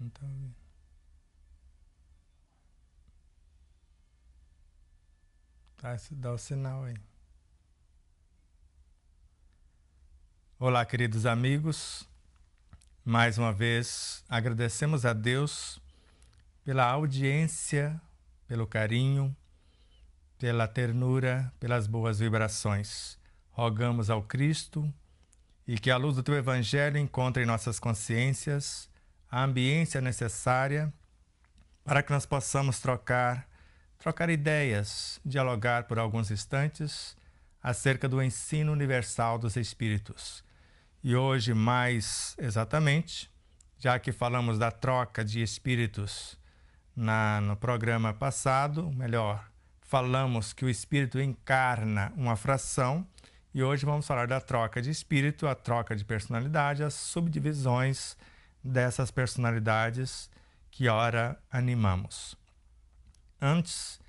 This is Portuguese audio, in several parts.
Não tá ouvindo. Tá, dá o sinal aí. Olá, queridos amigos. Mais uma vez, agradecemos a Deus pela audiência, pelo carinho, pela ternura, pelas boas vibrações. Rogamos ao Cristo e que a luz do Teu Evangelho encontre em nossas consciências a ambiência necessária para que nós possamos trocar ideias, dialogar por alguns instantes acerca do ensino universal dos Espíritos. E hoje, mais exatamente, já que falamos da troca de espíritos no programa passado, melhor, falamos que o espírito encarna uma fração, e hoje vamos falar da troca de espírito, a troca de personalidade, as subdivisões dessas personalidades que ora animamos. Antes,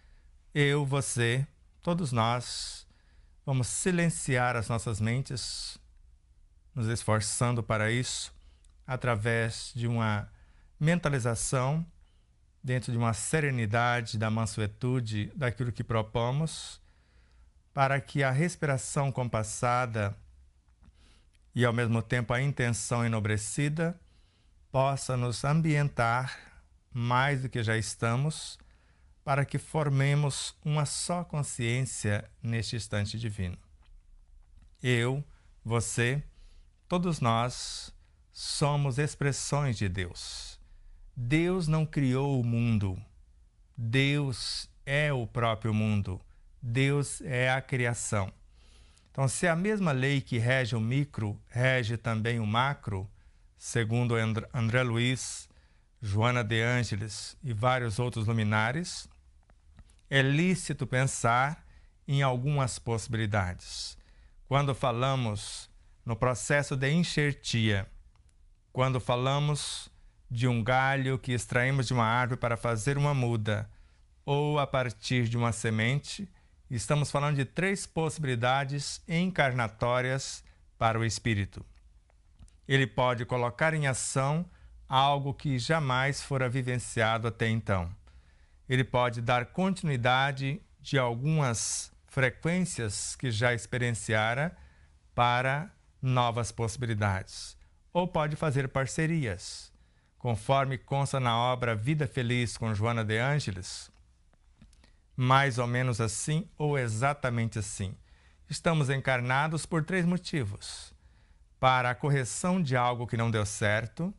eu, você, todos nós, vamos silenciar as nossas mentes, nos esforçando para isso, através de uma mentalização, dentro de uma serenidade, da mansuetude daquilo que propomos, para que a respiração compassada e, ao mesmo tempo, a intenção enobrecida possa nos ambientar mais do que já estamos, para que formemos uma só consciência neste instante divino. Eu, você, todos nós somos expressões de Deus. Deus não criou o mundo. Deus é o próprio mundo. Deus é a criação. Então, se a mesma lei que rege o micro rege também o macro, segundo André Luiz, Joana de Ângeles e vários outros luminares, é lícito pensar em algumas possibilidades. Quando falamos no processo de enxertia, quando falamos de um galho que extraímos de uma árvore para fazer uma muda, ou a partir de uma semente, estamos falando de 3 possibilidades encarnatórias para o espírito. Ele pode colocar em ação algo que jamais fora vivenciado até então. Ele pode dar continuidade de algumas frequências que já experienciara para novas possibilidades. Ou pode fazer parcerias, conforme consta na obra Vida Feliz com Joana de Ângeles, mais ou menos assim ou exatamente assim. Estamos encarnados por 3 motivos: para a correção de algo que não deu certo,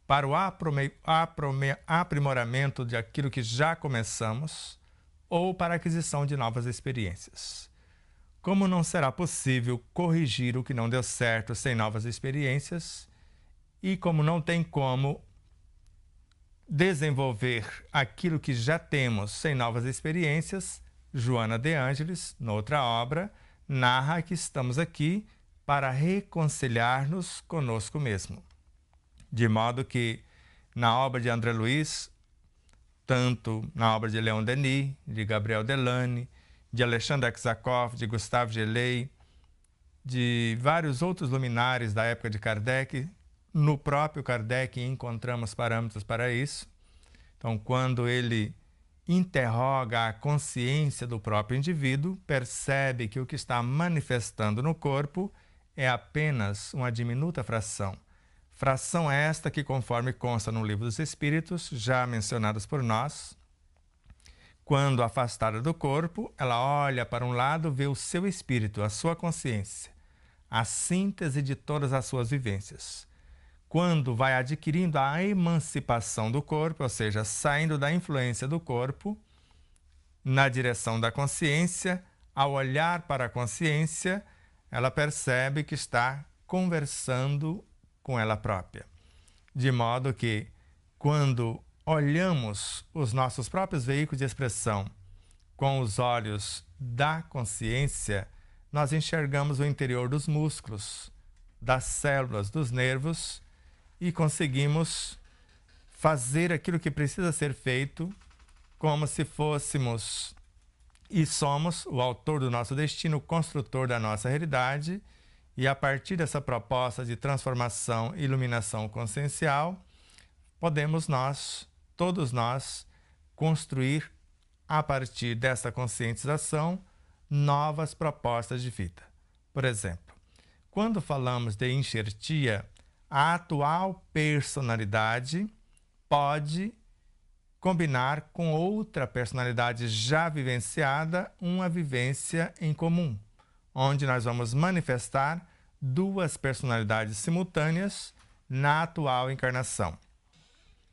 para o aprimoramento de aquilo que já começamos, ou para a aquisição de novas experiências. Como não será possível corrigir o que não deu certo sem novas experiências, e como não tem como desenvolver aquilo que já temos sem novas experiências, Joana de Ângeles, noutra obra, narra que estamos aqui para reconciliar-nos conosco mesmo. De modo que, na obra de André Luiz, tanto na obra de Leon Denis, de Gabriel Delane, de Alexandre Aksakov, de Gustave Geley, de vários outros luminares da época de Kardec, no próprio Kardec encontramos parâmetros para isso. Então, quando ele interroga a consciência do próprio indivíduo, percebe que o que está manifestando no corpo é apenas uma diminuta fração. Fração esta que, conforme consta no Livro dos Espíritos, já mencionados por nós, quando afastada do corpo, ela olha para um lado, vê o seu espírito, a sua consciência, a síntese de todas as suas vivências. Quando vai adquirindo a emancipação do corpo, ou seja, saindo da influência do corpo, na direção da consciência, ao olhar para a consciência, ela percebe que está conversando com ela própria. De modo que, quando olhamos os nossos próprios veículos de expressão com os olhos da consciência, nós enxergamos o interior dos músculos, das células, dos nervos, e conseguimos fazer aquilo que precisa ser feito como se fôssemos e somos o autor do nosso destino, o construtor da nossa realidade, e a partir dessa proposta de transformação e iluminação consciencial, podemos todos nós, construir, a partir dessa conscientização, novas propostas de vida. Por exemplo, quando falamos de enxertia, a atual personalidade pode combinar com outra personalidade já vivenciada uma vivência em comum, onde nós vamos manifestar duas personalidades simultâneas na atual encarnação.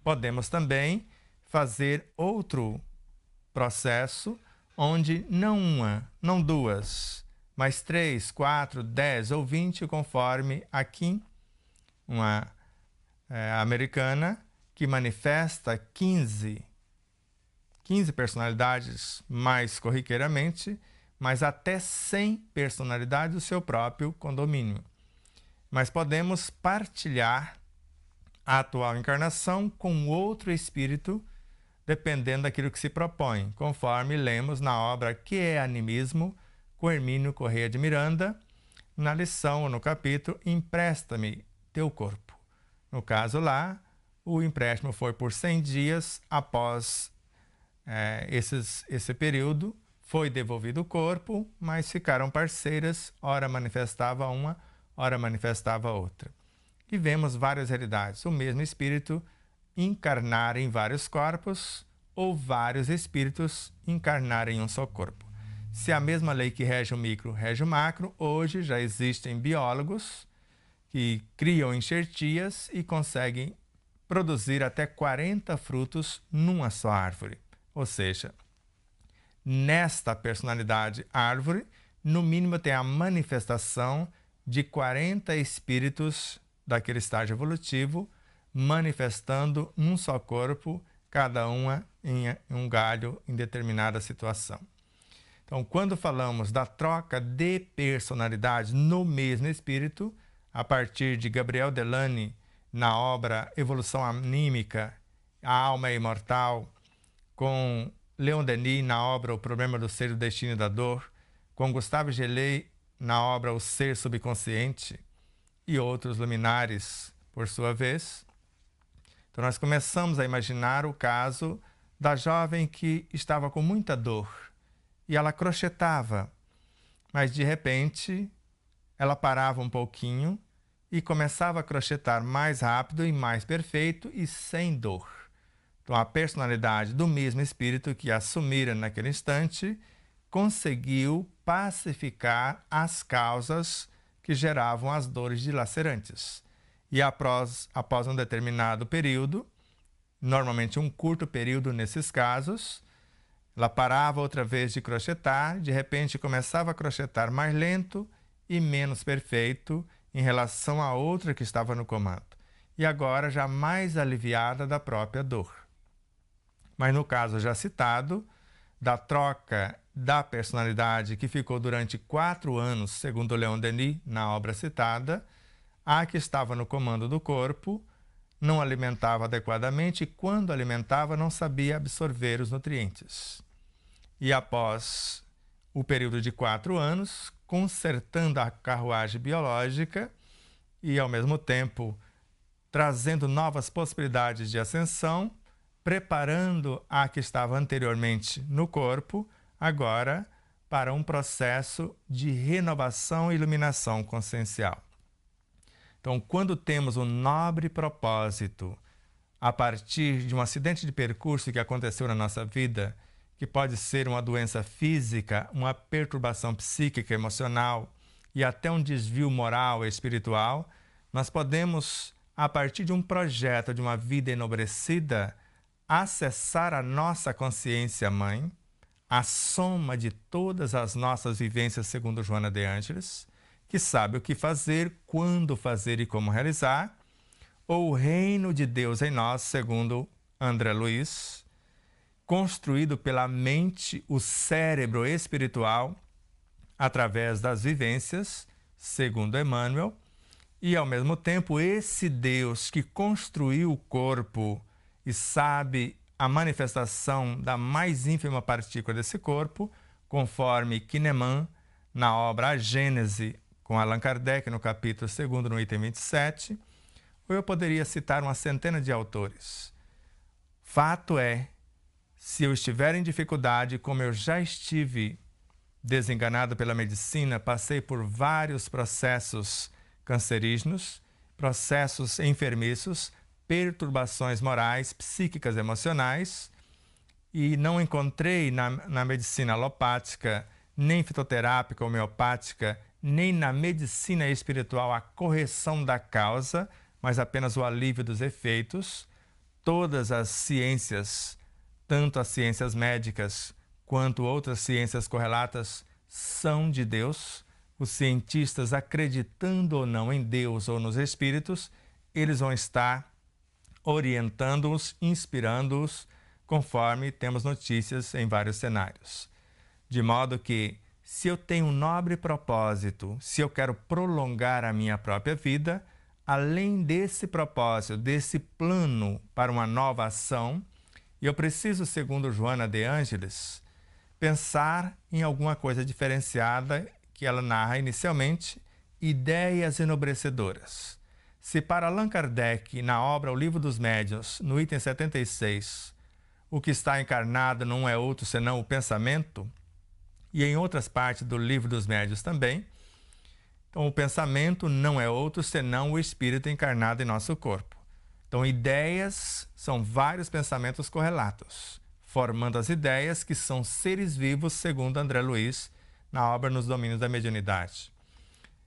Podemos também fazer outro processo onde não uma, não duas, mas 3, 4, 10 ou 20, conforme a Kim, uma americana, que manifesta 15 personalidades mais corriqueiramente, mas até 100 personalidades do seu próprio condomínio. Mas podemos partilhar a atual encarnação com outro espírito, dependendo daquilo que se propõe, conforme lemos na obra Que é Animismo, com Hermínio Corrêa de Miranda, na lição ou no capítulo Empresta-me teu corpo. No caso lá, o empréstimo foi por 100 dias. Após esse período, foi devolvido o corpo, mas ficaram parceiras, ora manifestava uma, ora manifestava outra. E vemos várias realidades, o mesmo espírito encarnar em vários corpos ou vários espíritos encarnar em um só corpo. Se a mesma lei que rege o micro rege o macro, hoje já existem biólogos que criam enxertias e conseguem produzir até 40 frutos numa só árvore. Ou seja, nesta personalidade árvore, no mínimo tem a manifestação de 40 espíritos daquele estágio evolutivo, manifestando num só corpo, cada uma em um galho em determinada situação. Então, quando falamos da troca de personalidade no mesmo espírito, a partir de Gabriel Delany, na obra Evolução Anímica, A Alma é Imortal, com Leon Denis, na obra O Problema do Ser, o Destino e da Dor, com Gustave Geley, na obra O Ser Subconsciente, e outros luminares, por sua vez. Então, nós começamos a imaginar o caso da jovem que estava com muita dor e ela crochetava, mas de repente ela parava um pouquinho e começava a crochetar mais rápido e mais perfeito e sem dor. Então, a personalidade do mesmo espírito que assumira naquele instante conseguiu pacificar as causas que geravam as dores dilacerantes. E após um determinado período, normalmente um curto período nesses casos, ela parava outra vez de crochetar, de repente começava a crochetar mais lento e menos perfeito em relação à outra que estava no comando. E agora já mais aliviada da própria dor. Mas no caso já citado, da troca da personalidade que ficou durante 4 anos, segundo Leon Denis, na obra citada, a que estava no comando do corpo não alimentava adequadamente e, quando alimentava, não sabia absorver os nutrientes. E após o período de 4 anos, consertando a carruagem biológica e, ao mesmo tempo, trazendo novas possibilidades de ascensão, preparando a que estava anteriormente no corpo, agora para um processo de renovação e iluminação consciencial. Então, quando temos um nobre propósito a partir de um acidente de percurso que aconteceu na nossa vida, que pode ser uma doença física, uma perturbação psíquica, emocional e até um desvio moral e espiritual, nós podemos, a partir de um projeto de uma vida enobrecida, acessar a nossa consciência mãe, a soma de todas as nossas vivências, segundo Joana de Ângeles, que sabe o que fazer, quando fazer e como realizar, ou o reino de Deus em nós, segundo André Luiz, construído pela mente, o cérebro espiritual, através das vivências, segundo Emmanuel, e ao mesmo tempo esse Deus que construiu o corpo e sabe a manifestação da mais ínfima partícula desse corpo, conforme Kahneman, na obra A Gênese, com Allan Kardec, no capítulo 2, no item 27, ou eu poderia citar uma centena de autores. Fato é, se eu estiver em dificuldade, como eu já estive desenganado pela medicina, passei por vários processos cancerígenos, processos enfermiços, perturbações morais, psíquicas, emocionais, e não encontrei na medicina alopática, nem fitoterápica, homeopática, nem na medicina espiritual a correção da causa, mas apenas o alívio dos efeitos. Todas as ciências, tanto as ciências médicas quanto outras ciências correlatas, são de Deus. Os cientistas, acreditando ou não em Deus ou nos espíritos, eles vão estar orientando-os, inspirando-os, conforme temos notícias em vários cenários. De modo que, se eu tenho um nobre propósito, se eu quero prolongar a minha própria vida, além desse propósito, desse plano para uma nova ação, eu preciso, segundo Joana de Ângeles, pensar em alguma coisa diferenciada que ela narra inicialmente, ideias enobrecedoras. Se para Allan Kardec, na obra O Livro dos Médiuns, no item 76, o que está encarnado não é outro senão o pensamento, e em outras partes do Livro dos Médiuns também, então o pensamento não é outro senão o espírito encarnado em nosso corpo. Então ideias são vários pensamentos correlatos, formando as ideias que são seres vivos, segundo André Luiz, na obra Nos Domínios da Mediunidade.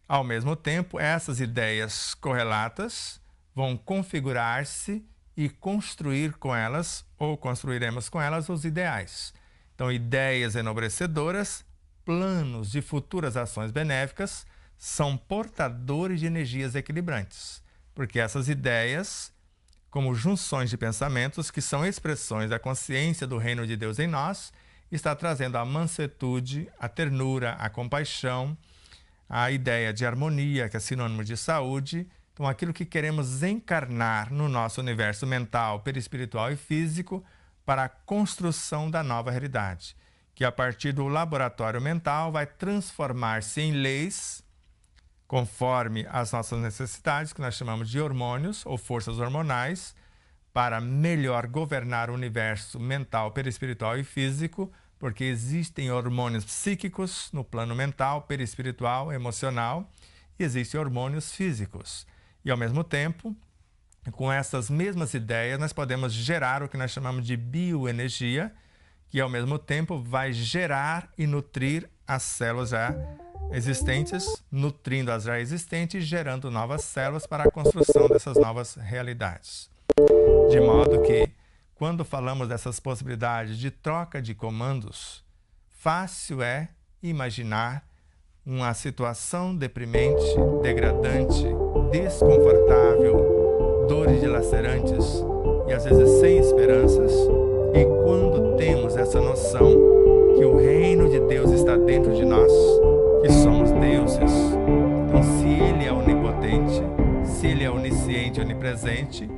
Ao mesmo tempo, essas ideias correlatas vão configurar-se e construir com elas, ou construiremos com elas, os ideais. Então, ideias enobrecedoras, planos de futuras ações benéficas, são portadores de energias equilibrantes, porque essas ideias, como junções de pensamentos, que são expressões da consciência do reino de Deus em nós, está trazendo a mansuetude, a ternura, a compaixão, a ideia de harmonia, que é sinônimo de saúde. Então, aquilo que queremos encarnar no nosso universo mental, perispiritual e físico para a construção da nova realidade, que a partir do laboratório mental vai transformar-se em leis, conforme as nossas necessidades, que nós chamamos de hormônios ou forças hormonais, para melhor governar o universo mental, perispiritual e físico, porque existem hormônios psíquicos no plano mental, perispiritual, emocional, e existem hormônios físicos. E, ao mesmo tempo, com essas mesmas ideias, nós podemos gerar o que nós chamamos de bioenergia, que, ao mesmo tempo, vai gerar e nutrir as células já existentes, nutrindo as já existentes e gerando novas células para a construção dessas novas realidades. De modo que, quando falamos dessas possibilidades de troca de comandos, fácil é imaginar uma situação deprimente, degradante, desconfortável, dores dilacerantes e às vezes sem esperanças. E quando temos essa noção que o reino de Deus está dentro de nós, que somos deuses, então se Ele é onipotente, se Ele é onisciente, onipresente,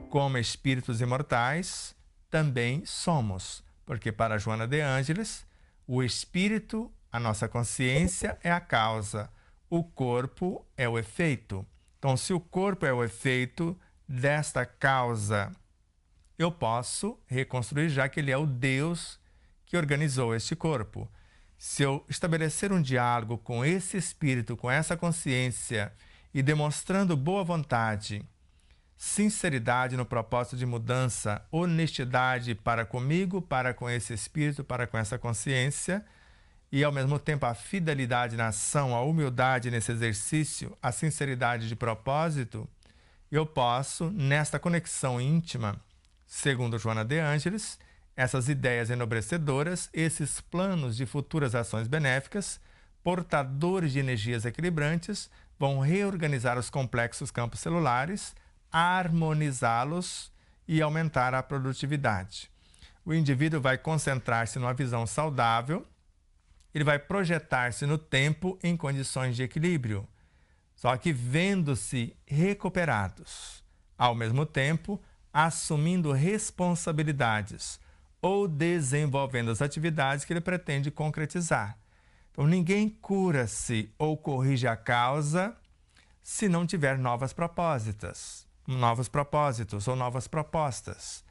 como espíritos imortais, também somos. Porque para Joana de Ângeles, o espírito, a nossa consciência, é a causa, o corpo é o efeito. Então, se o corpo é o efeito desta causa, eu posso reconstruir, já que ele é o Deus que organizou este corpo. Se eu estabelecer um diálogo com esse espírito, com essa consciência, e demonstrando boa vontade, sinceridade no propósito de mudança, honestidade para comigo, para com esse espírito, para com essa consciência, e ao mesmo tempo a fidelidade na ação, a humildade nesse exercício, a sinceridade de propósito, eu posso, nesta conexão íntima, segundo Joana de Ângeles, essas ideias enobrecedoras, esses planos de futuras ações benéficas, portadores de energias equilibrantes, vão reorganizar os complexos campos celulares, harmonizá-los e aumentar a produtividade. O indivíduo vai concentrar-se numa visão saudável, ele vai projetar-se no tempo em condições de equilíbrio, só que vendo-se recuperados, ao mesmo tempo assumindo responsabilidades ou desenvolvendo as atividades que ele pretende concretizar. Então, ninguém cura-se ou corrige a causa se não tiver novas propostas. novos propósitos ou novas propostas.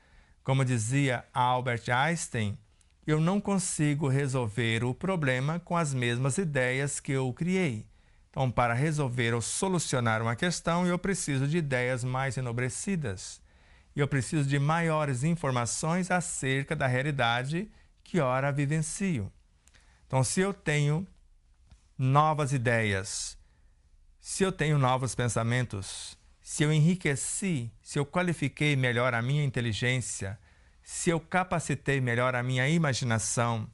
Como dizia Albert Einstein, eu não consigo resolver o problema com as mesmas ideias que eu criei. Então, para resolver ou solucionar uma questão, eu preciso de ideias mais enobrecidas. E eu preciso de maiores informações acerca da realidade que ora vivencio. Então, se eu tenho novas ideias, se eu tenho novos pensamentos, se eu enriqueci, se eu qualifiquei melhor a minha inteligência, se eu capacitei melhor a minha imaginação,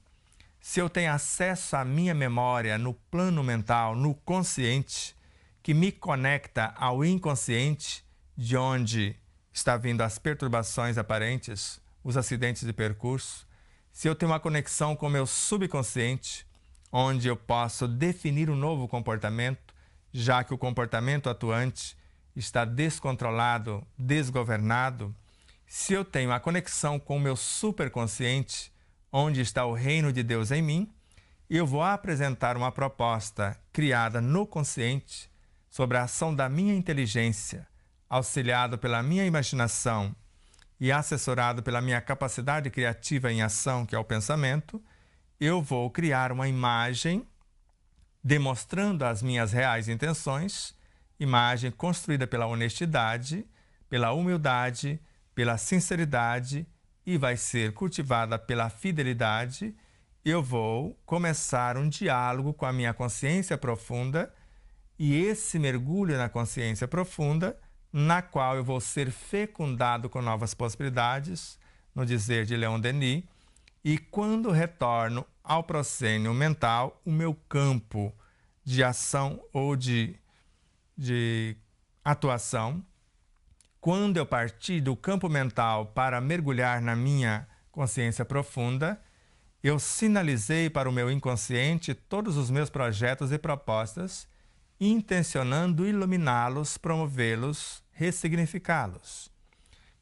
se eu tenho acesso à minha memória no plano mental, no consciente, que me conecta ao inconsciente, de onde está vindo as perturbações aparentes, os acidentes de percurso, se eu tenho uma conexão com o meu subconsciente, onde eu posso definir um novo comportamento, já que o comportamento atuante está descontrolado, desgovernado, se eu tenho a conexão com o meu superconsciente, onde está o reino de Deus em mim, eu vou apresentar uma proposta criada no consciente sobre a ação da minha inteligência, auxiliado pela minha imaginação e assessorado pela minha capacidade criativa em ação, que é o pensamento, eu vou criar uma imagem demonstrando as minhas reais intenções, imagem construída pela honestidade, pela humildade, pela sinceridade e vai ser cultivada pela fidelidade. Eu vou começar um diálogo com a minha consciência profunda e esse mergulho na consciência profunda, na qual eu vou ser fecundado com novas possibilidades, no dizer de Leon Denis, e quando retorno ao proscênio mental, o meu campo de ação ou de atuação, quando eu partir do campo mental para mergulhar na minha consciência profunda, eu sinalizei para o meu inconsciente todos os meus projetos e propostas, intencionando iluminá-los, promovê-los, ressignificá-los.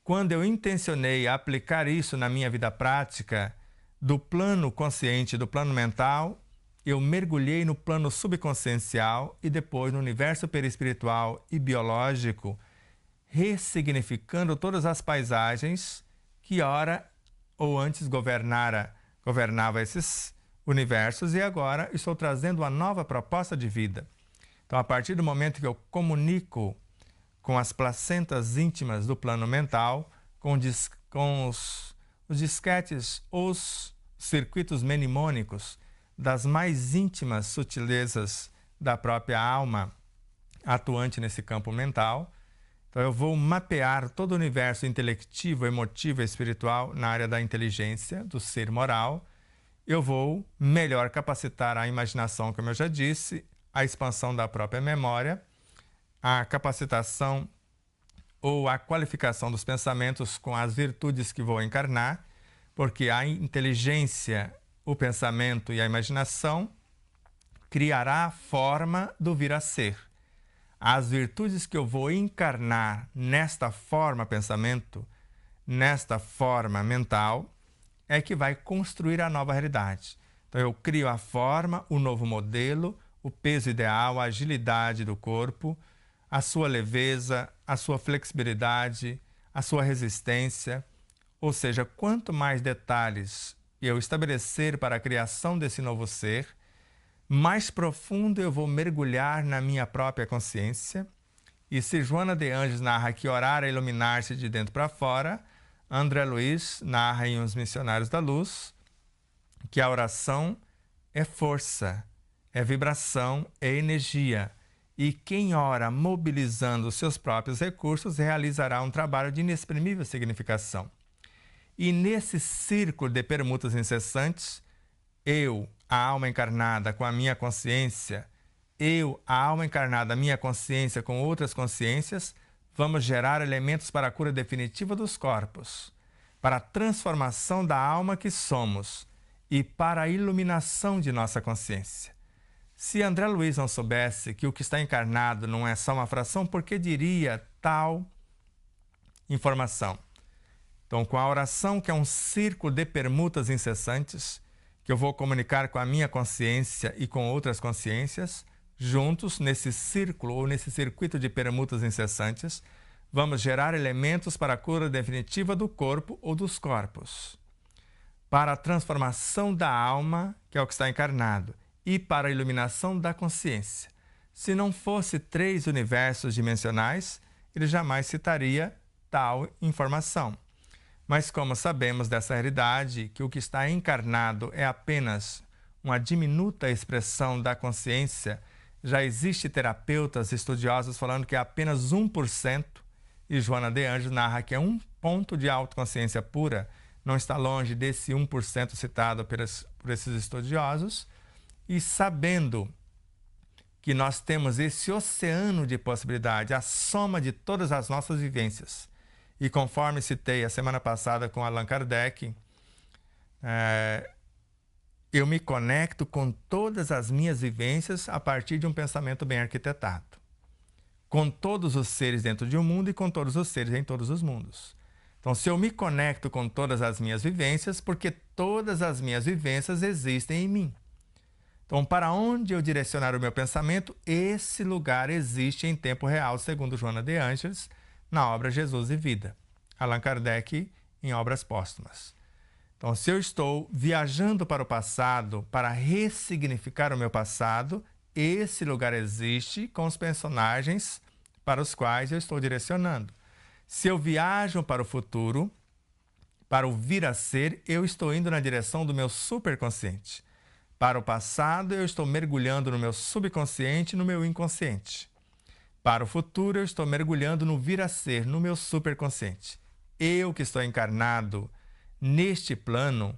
Quando eu intencionei aplicar isso na minha vida prática, do plano consciente, do plano mental, eu mergulhei no plano subconsciencial e depois no universo perispiritual e biológico, ressignificando todas as paisagens que ora ou antes governava esses universos e agora estou trazendo uma nova proposta de vida. Então, a partir do momento que eu comunico com as placentas íntimas do plano mental, com os disquetes, os circuitos menimônicos das mais íntimas sutilezas da própria alma atuante nesse campo mental, então eu vou mapear todo o universo intelectivo, emotivo e espiritual na área da inteligência, do ser moral. Eu vou melhor capacitar a imaginação, como eu já disse, a expansão da própria memória, a capacitação ou a qualificação dos pensamentos com as virtudes que vou encarnar, porque a inteligência, o pensamento e a imaginação criará a forma do vir a ser. As virtudes que eu vou encarnar nesta forma pensamento, nesta forma mental, é que vai construir a nova realidade. Então eu crio a forma, o novo modelo, o peso ideal, a agilidade do corpo, a sua leveza, a sua flexibilidade, a sua resistência. Ou seja, quanto mais detalhes eu estabelecer para a criação desse novo ser, mais profundo eu vou mergulhar na minha própria consciência. E se Joana de Anjos narra que orar é iluminar-se de dentro para fora, André Luiz narra em Os Missionários da Luz que a oração é força, é vibração, é energia. E quem ora mobilizando os seus próprios recursos realizará um trabalho de inexprimível significação. E nesse círculo de permutas incessantes, eu, a alma encarnada com a minha consciência, eu, a alma encarnada, a minha consciência com outras consciências, vamos gerar elementos para a cura definitiva dos corpos, para a transformação da alma que somos e para a iluminação de nossa consciência. Se André Luiz não soubesse que o que está encarnado não é só uma fração, por que diria tal informação? Então, com a oração, que é um círculo de permutas incessantes, que eu vou comunicar com a minha consciência e com outras consciências, juntos nesse círculo ou nesse circuito de permutas incessantes, Vamos gerar elementos para a cura definitiva do corpo ou dos corpos, para a transformação da alma, que é o que está encarnado, e para a iluminação da consciência. Se não fosse 3 universos dimensionais, ele jamais citaria tal informação. Mas como sabemos dessa realidade, que o que está encarnado é apenas uma diminuta expressão da consciência, já existe terapeutas estudiosos falando que é apenas 1%, e Joana de Anjos narra que é 1 ponto de autoconsciência pura, não está longe desse 1% citado por esses estudiosos, e sabendo que nós temos esse oceano de possibilidade, a soma de todas as nossas vivências. E conforme citei a semana passada com Allan Kardec, eu me conecto com todas as minhas vivências a partir de um pensamento bem arquitetado. Com todos os seres dentro de um mundo e com todos os seres em todos os mundos. Então, se eu me conecto com todas as minhas vivências, porque todas as minhas vivências existem em mim. Então, para onde eu direcionar o meu pensamento, esse lugar existe em tempo real, segundo Joana de Angelis, na obra Jesus e Vida. Allan Kardec, em Obras Póstumas. Então, se eu estou viajando para o passado, para ressignificar o meu passado, esse lugar existe com os personagens para os quais eu estou direcionando. Se eu viajo para o futuro, para o vir a ser, eu estou indo na direção do meu superconsciente. Para o passado, eu estou mergulhando no meu subconsciente e no meu inconsciente. Para o futuro, eu estou mergulhando no vir a ser, no meu superconsciente. Eu que estou encarnado neste plano,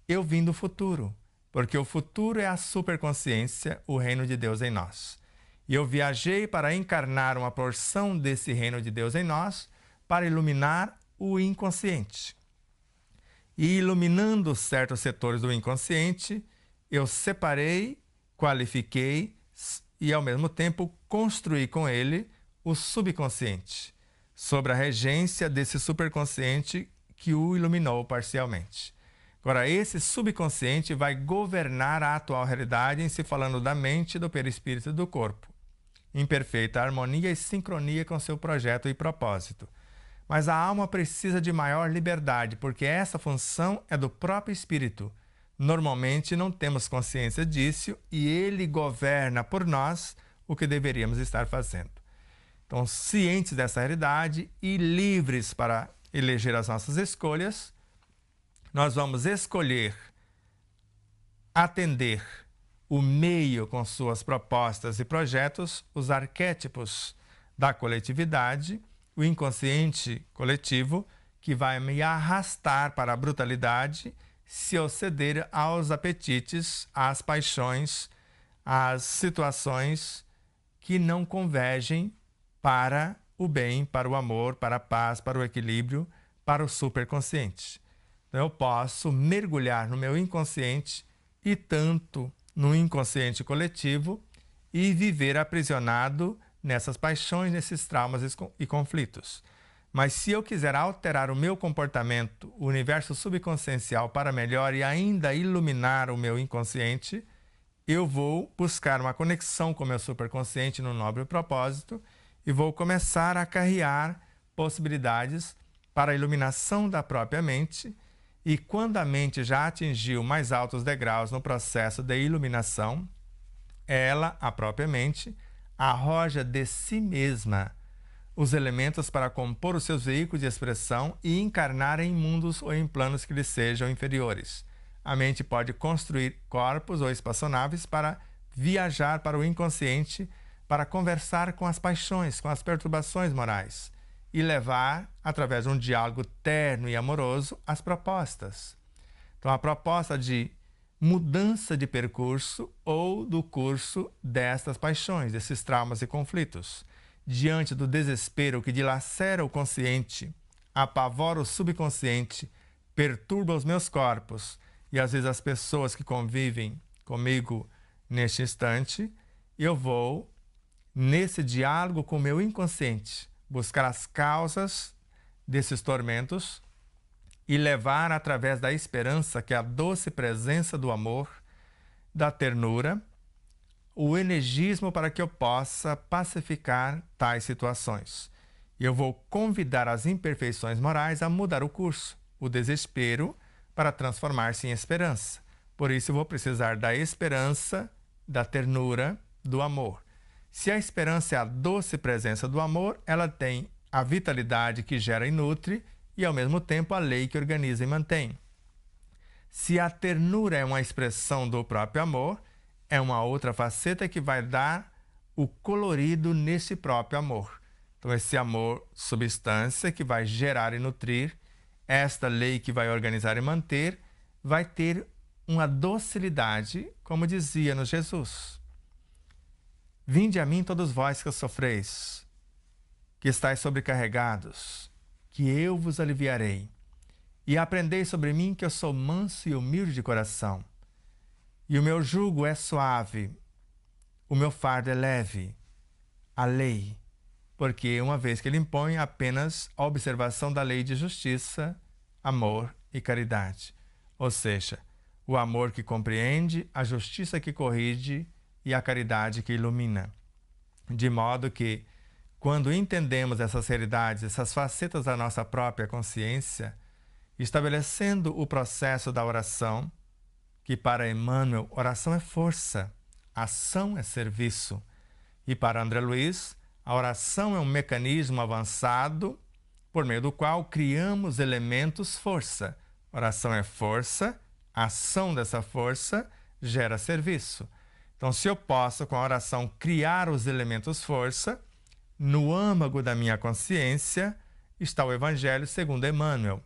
eu vim do futuro, porque o futuro é a superconsciência, o reino de Deus em nós. E eu viajei para encarnar uma porção desse reino de Deus em nós, para iluminar o inconsciente. E iluminando certos setores do inconsciente, eu separei, qualifiquei e, ao mesmo tempo, construí com ele o subconsciente, sobre a regência desse superconsciente que o iluminou parcialmente. Agora, esse subconsciente vai governar a atual realidade em se falando da mente, do perispírito e do corpo, em perfeita harmonia e sincronia com seu projeto e propósito. Mas a alma precisa de maior liberdade, porque essa função é do próprio espírito. Normalmente não temos consciência disso e ele governa por nós o que deveríamos estar fazendo. Então, cientes dessa realidade e livres para eleger as nossas escolhas, nós vamos escolher atender o meio com suas propostas e projetos, os arquétipos da coletividade, o inconsciente coletivo, que vai me arrastar para a brutalidade se eu ceder aos apetites, às paixões, às situações que não convergem para o bem, para o amor, para a paz, para o equilíbrio, para o superconsciente. Então, eu posso mergulhar no meu inconsciente e tanto no inconsciente coletivo e viver aprisionado nessas paixões, nesses traumas e conflitos. Mas se eu quiser alterar o meu comportamento, o universo subconsciencial para melhor e ainda iluminar o meu inconsciente, eu vou buscar uma conexão com o meu superconsciente no nobre propósito e vou começar a carrear possibilidades para a iluminação da própria mente. E quando a mente já atingiu mais altos degraus no processo de iluminação, ela, a própria mente, arroja de si mesma os elementos para compor os seus veículos de expressão e encarnar em mundos ou em planos que lhe sejam inferiores. A mente pode construir corpos ou espaçonaves para viajar para o inconsciente, para conversar com as paixões, com as perturbações morais e levar, através de um diálogo terno e amoroso, as propostas. Então, a proposta de mudança de percurso ou do curso destas paixões, desses traumas e conflitos. Diante do desespero que dilacera o consciente, apavora o subconsciente, perturba os meus corpos e às vezes as pessoas que convivem comigo neste instante, eu vou, nesse diálogo com o meu inconsciente, buscar as causas desses tormentos e levar através da esperança, que é a doce presença do amor, da ternura, o energismo para que eu possa pacificar tais situações. E eu vou convidar as imperfeições morais a mudar o curso, o desespero, para transformar-se em esperança. Por isso eu vou precisar da esperança, da ternura, do amor. Se a esperança é a doce presença do amor, ela tem a vitalidade que gera e nutre e, ao mesmo tempo, a lei que organiza e mantém. Se a ternura é uma expressão do próprio amor, é uma outra faceta que vai dar o colorido nesse próprio amor. Então, esse amor, substância, que vai gerar e nutrir, esta lei que vai organizar e manter, vai ter uma docilidade, como dizia-nos Jesus. Vinde a mim todos vós que sofreis, que estáis sobrecarregados, que eu vos aliviarei. E aprendei sobre mim que eu sou manso e humilde de coração. E o meu jugo é suave, o meu fardo é leve. A lei, porque uma vez que ele impõe apenas a observação da lei de justiça, amor e caridade. Ou seja, o amor que compreende, a justiça que corrige e a caridade que ilumina. De modo que, quando entendemos essas realidades, essas facetas da nossa própria consciência, estabelecendo o processo da oração, que para Emmanuel, oração é força, ação é serviço. E para André Luiz, a oração é um mecanismo avançado por meio do qual criamos elementos força. Oração é força, a ação dessa força gera serviço. Então, se eu posso, com a oração, criar os elementos força, no âmago da minha consciência está o Evangelho segundo Emmanuel.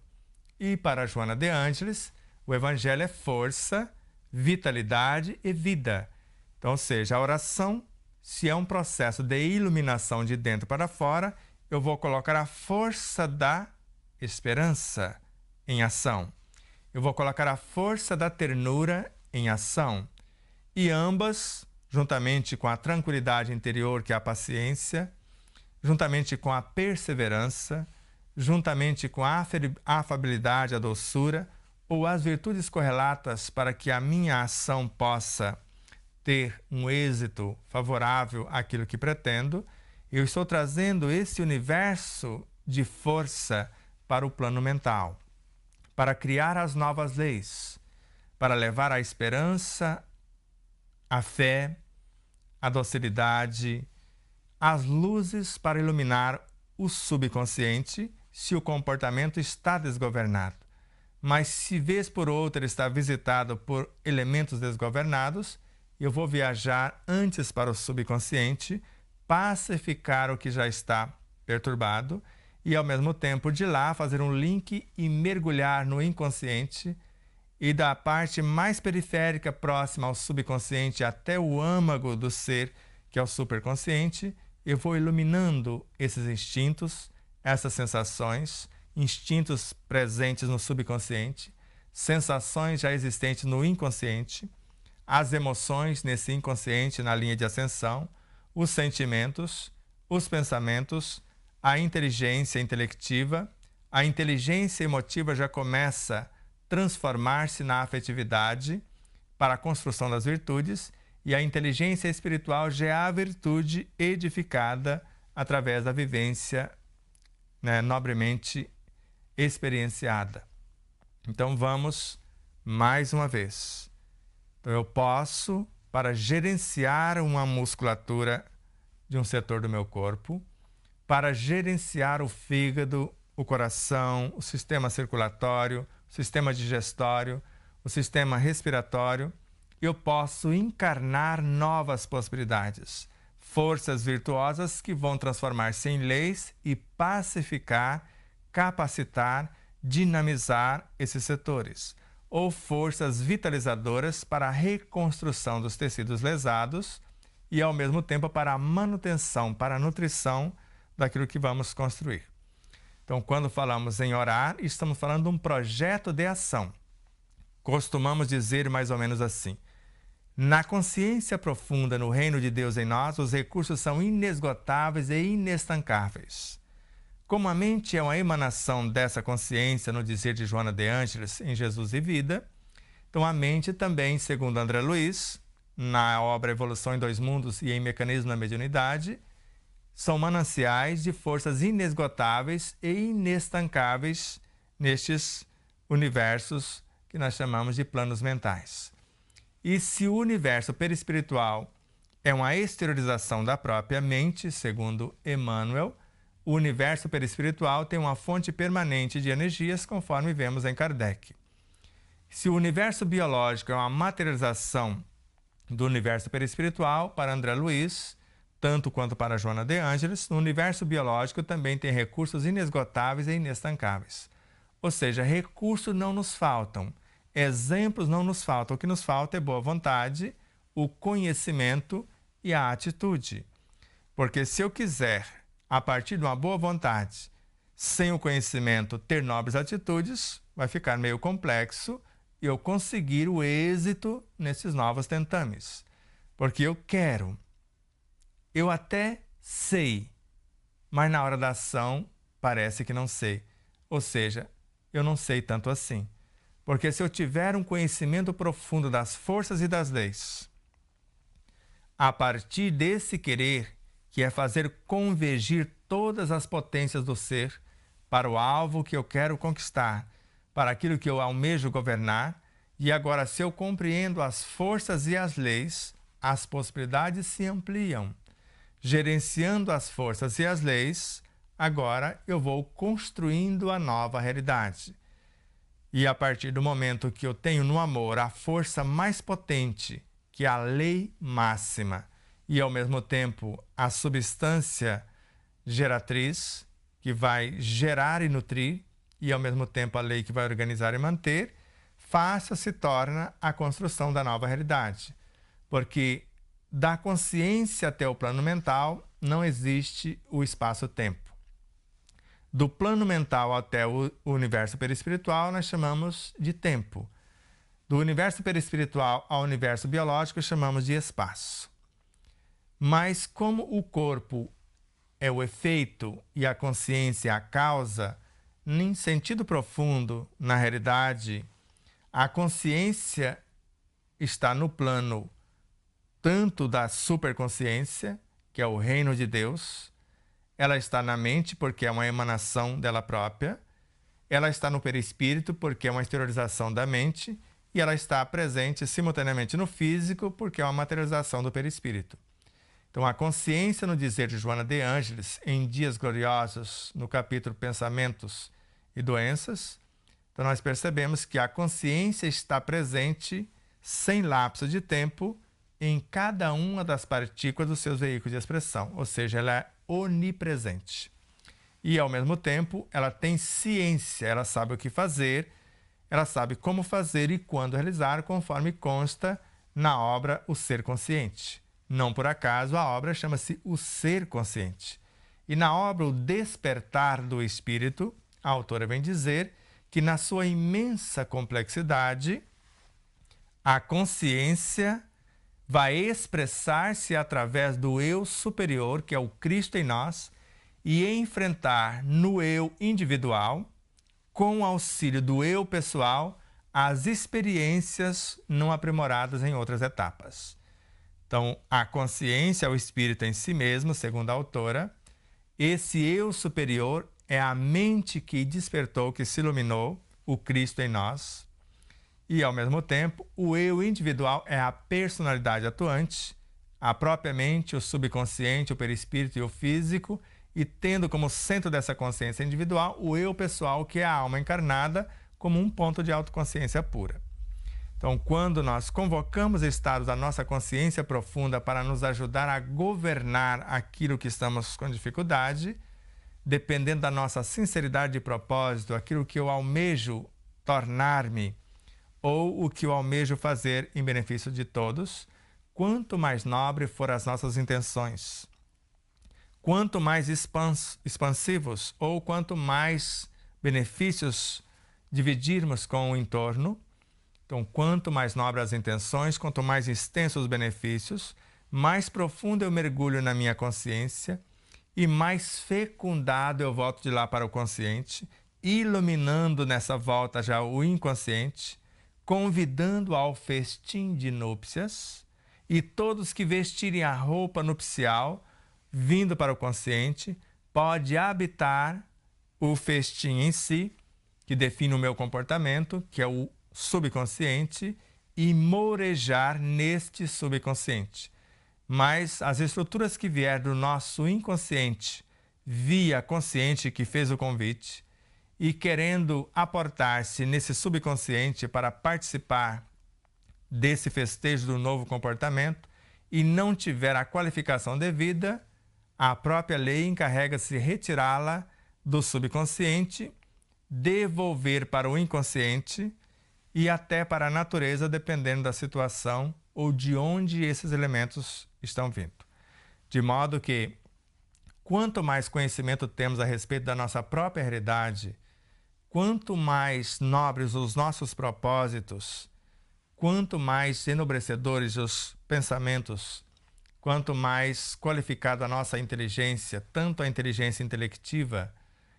E para Joana de Ângeles, o Evangelho é força, vitalidade e vida. Então, ou seja, a oração, se é um processo de iluminação de dentro para fora, eu vou colocar a força da esperança em ação. Eu vou colocar a força da ternura em ação. E ambas, juntamente com a tranquilidade interior, que é a paciência, juntamente com a perseverança, juntamente com a afabilidade, a doçura, ou as virtudes correlatas para que a minha ação possa ter um êxito favorável àquilo que pretendo, eu estou trazendo esse universo de força para o plano mental, para criar as novas leis, para levar a esperança, a fé, a docilidade, as luzes para iluminar o subconsciente se o comportamento está desgovernado. Mas se vez por outra está visitado por elementos desgovernados, eu vou viajar antes para o subconsciente, pacificar o que já está perturbado e, ao mesmo tempo, de lá fazer um link e mergulhar no inconsciente e da parte mais periférica, próxima ao subconsciente, até o âmago do ser, que é o superconsciente, eu vou iluminando esses instintos, essas sensações, instintos presentes no subconsciente, sensações já existentes no inconsciente, as emoções nesse inconsciente na linha de ascensão, os sentimentos, os pensamentos, a inteligência intelectiva, a inteligência emotiva já começa a transformar-se na afetividade para a construção das virtudes e a inteligência espiritual já é a virtude edificada através da vivência, nobremente experienciada. Então vamos mais uma vez. Então, eu posso, para gerenciar uma musculatura de um setor do meu corpo, para gerenciar o fígado, o coração, o sistema circulatório, o sistema digestório, o sistema respiratório, eu posso encarnar novas possibilidades, forças virtuosas que vão transformar-se em leis e pacificar, capacitar, dinamizar esses setores, ou forças vitalizadoras para a reconstrução dos tecidos lesados e, ao mesmo tempo, para a manutenção, para a nutrição daquilo que vamos construir. Então, quando falamos em orar, estamos falando de um projeto de ação. Costumamos dizer mais ou menos assim: na consciência profunda, no reino de Deus em nós, os recursos são inesgotáveis e inestancáveis. Como a mente é uma emanação dessa consciência, no dizer de Joana de Ângeles, em Jesus e Vida, então a mente também, segundo André Luiz, na obra Evolução em Dois Mundos e em Mecanismo da Mediunidade, são mananciais de forças inesgotáveis e inestancáveis nestes universos que nós chamamos de planos mentais. E se o universo perispiritual é uma exteriorização da própria mente, segundo Emmanuel, o universo perispiritual tem uma fonte permanente de energias, conforme vemos em Kardec. Se o universo biológico é uma materialização do universo perispiritual, para André Luiz, tanto quanto para Joana de Ângeles, no universo biológico também tem recursos inesgotáveis e inestancáveis. Ou seja, recursos não nos faltam, exemplos não nos faltam. O que nos falta é boa vontade, o conhecimento e a atitude. Porque se eu quiser, a partir de uma boa vontade, sem o conhecimento, ter nobres atitudes, vai ficar meio complexo eu conseguir o êxito nesses novos tentames. Porque eu quero, eu até sei, mas na hora da ação parece que não sei. Ou seja, eu não sei tanto assim. Porque se eu tiver um conhecimento profundo das forças e das leis, a partir desse querer, que é fazer convergir todas as potências do ser para o alvo que eu quero conquistar, para aquilo que eu almejo governar, e agora, se eu compreendo as forças e as leis, as possibilidades se ampliam. Gerenciando as forças e as leis, agora eu vou construindo a nova realidade. E a partir do momento que eu tenho no amor a força mais potente, que é a lei máxima, e ao mesmo tempo a substância geratriz, que vai gerar e nutrir, e ao mesmo tempo a lei que vai organizar e manter, fácil se torna a construção da nova realidade. Porque da consciência até o plano mental não existe o espaço-tempo. Do plano mental até o universo perispiritual nós chamamos de tempo. Do universo perispiritual ao universo biológico chamamos de espaço. Mas como o corpo é o efeito e a consciência a causa, em sentido profundo, na realidade, a consciência está no plano tanto da superconsciência, que é o reino de Deus, ela está na mente porque é uma emanação dela própria, ela está no perispírito porque é uma exteriorização da mente, e ela está presente simultaneamente no físico porque é uma materialização do perispírito. Então, a consciência, no dizer de Joana de Ângeles, em Dias Gloriosos, no capítulo Pensamentos e Doenças, então nós percebemos que a consciência está presente, sem lapso de tempo, em cada uma das partículas dos seus veículos de expressão, ou seja, ela é onipresente. E, ao mesmo tempo, ela tem ciência, ela sabe o que fazer, ela sabe como fazer e quando realizar, conforme consta na obra O Ser Consciente. Não por acaso a obra chama-se O Ser Consciente. E na obra O Despertar do Espírito, a autora vem dizer que na sua imensa complexidade, a consciência vai expressar-se através do eu superior, que é o Cristo em nós, e enfrentar no eu individual, com o auxílio do eu pessoal, as experiências não aprimoradas em outras etapas. Então, a consciência é o espírito em si mesmo, segundo a autora. Esse eu superior é a mente que despertou, que se iluminou, o Cristo em nós. E, ao mesmo tempo, o eu individual é a personalidade atuante, a própria mente, o subconsciente, o perispírito e o físico, e tendo como centro dessa consciência individual o eu pessoal, que é a alma encarnada, como um ponto de autoconsciência pura. Então, quando nós convocamos estados da nossa consciência profunda para nos ajudar a governar aquilo que estamos com dificuldade, dependendo da nossa sinceridade de propósito, aquilo que eu almejo tornar-me ou o que eu almejo fazer em benefício de todos, quanto mais nobre for as nossas intenções, quanto mais expansivos ou quanto mais benefícios dividirmos com o entorno, então, quanto mais nobres as intenções, quanto mais extensos os benefícios, mais profundo eu mergulho na minha consciência e mais fecundado eu volto de lá para o consciente, iluminando nessa volta já o inconsciente, convidando ao festim de núpcias, e todos que vestirem a roupa nupcial vindo para o consciente, pode habitar o festim em si, que define o meu comportamento, que é o subconsciente, e morejar neste subconsciente. Mas as estruturas que vier do nosso inconsciente, via consciente que fez o convite, e querendo aportar-se nesse subconsciente para participar desse festejo do novo comportamento, e não tiver a qualificação devida, a própria lei encarrega-se de retirá-la do subconsciente, devolver para o inconsciente e até para a natureza, dependendo da situação ou de onde esses elementos estão vindo. De modo que, quanto mais conhecimento temos a respeito da nossa própria realidade, quanto mais nobres os nossos propósitos, quanto mais enobrecedores os pensamentos, quanto mais qualificada a nossa inteligência, tanto a inteligência intelectiva,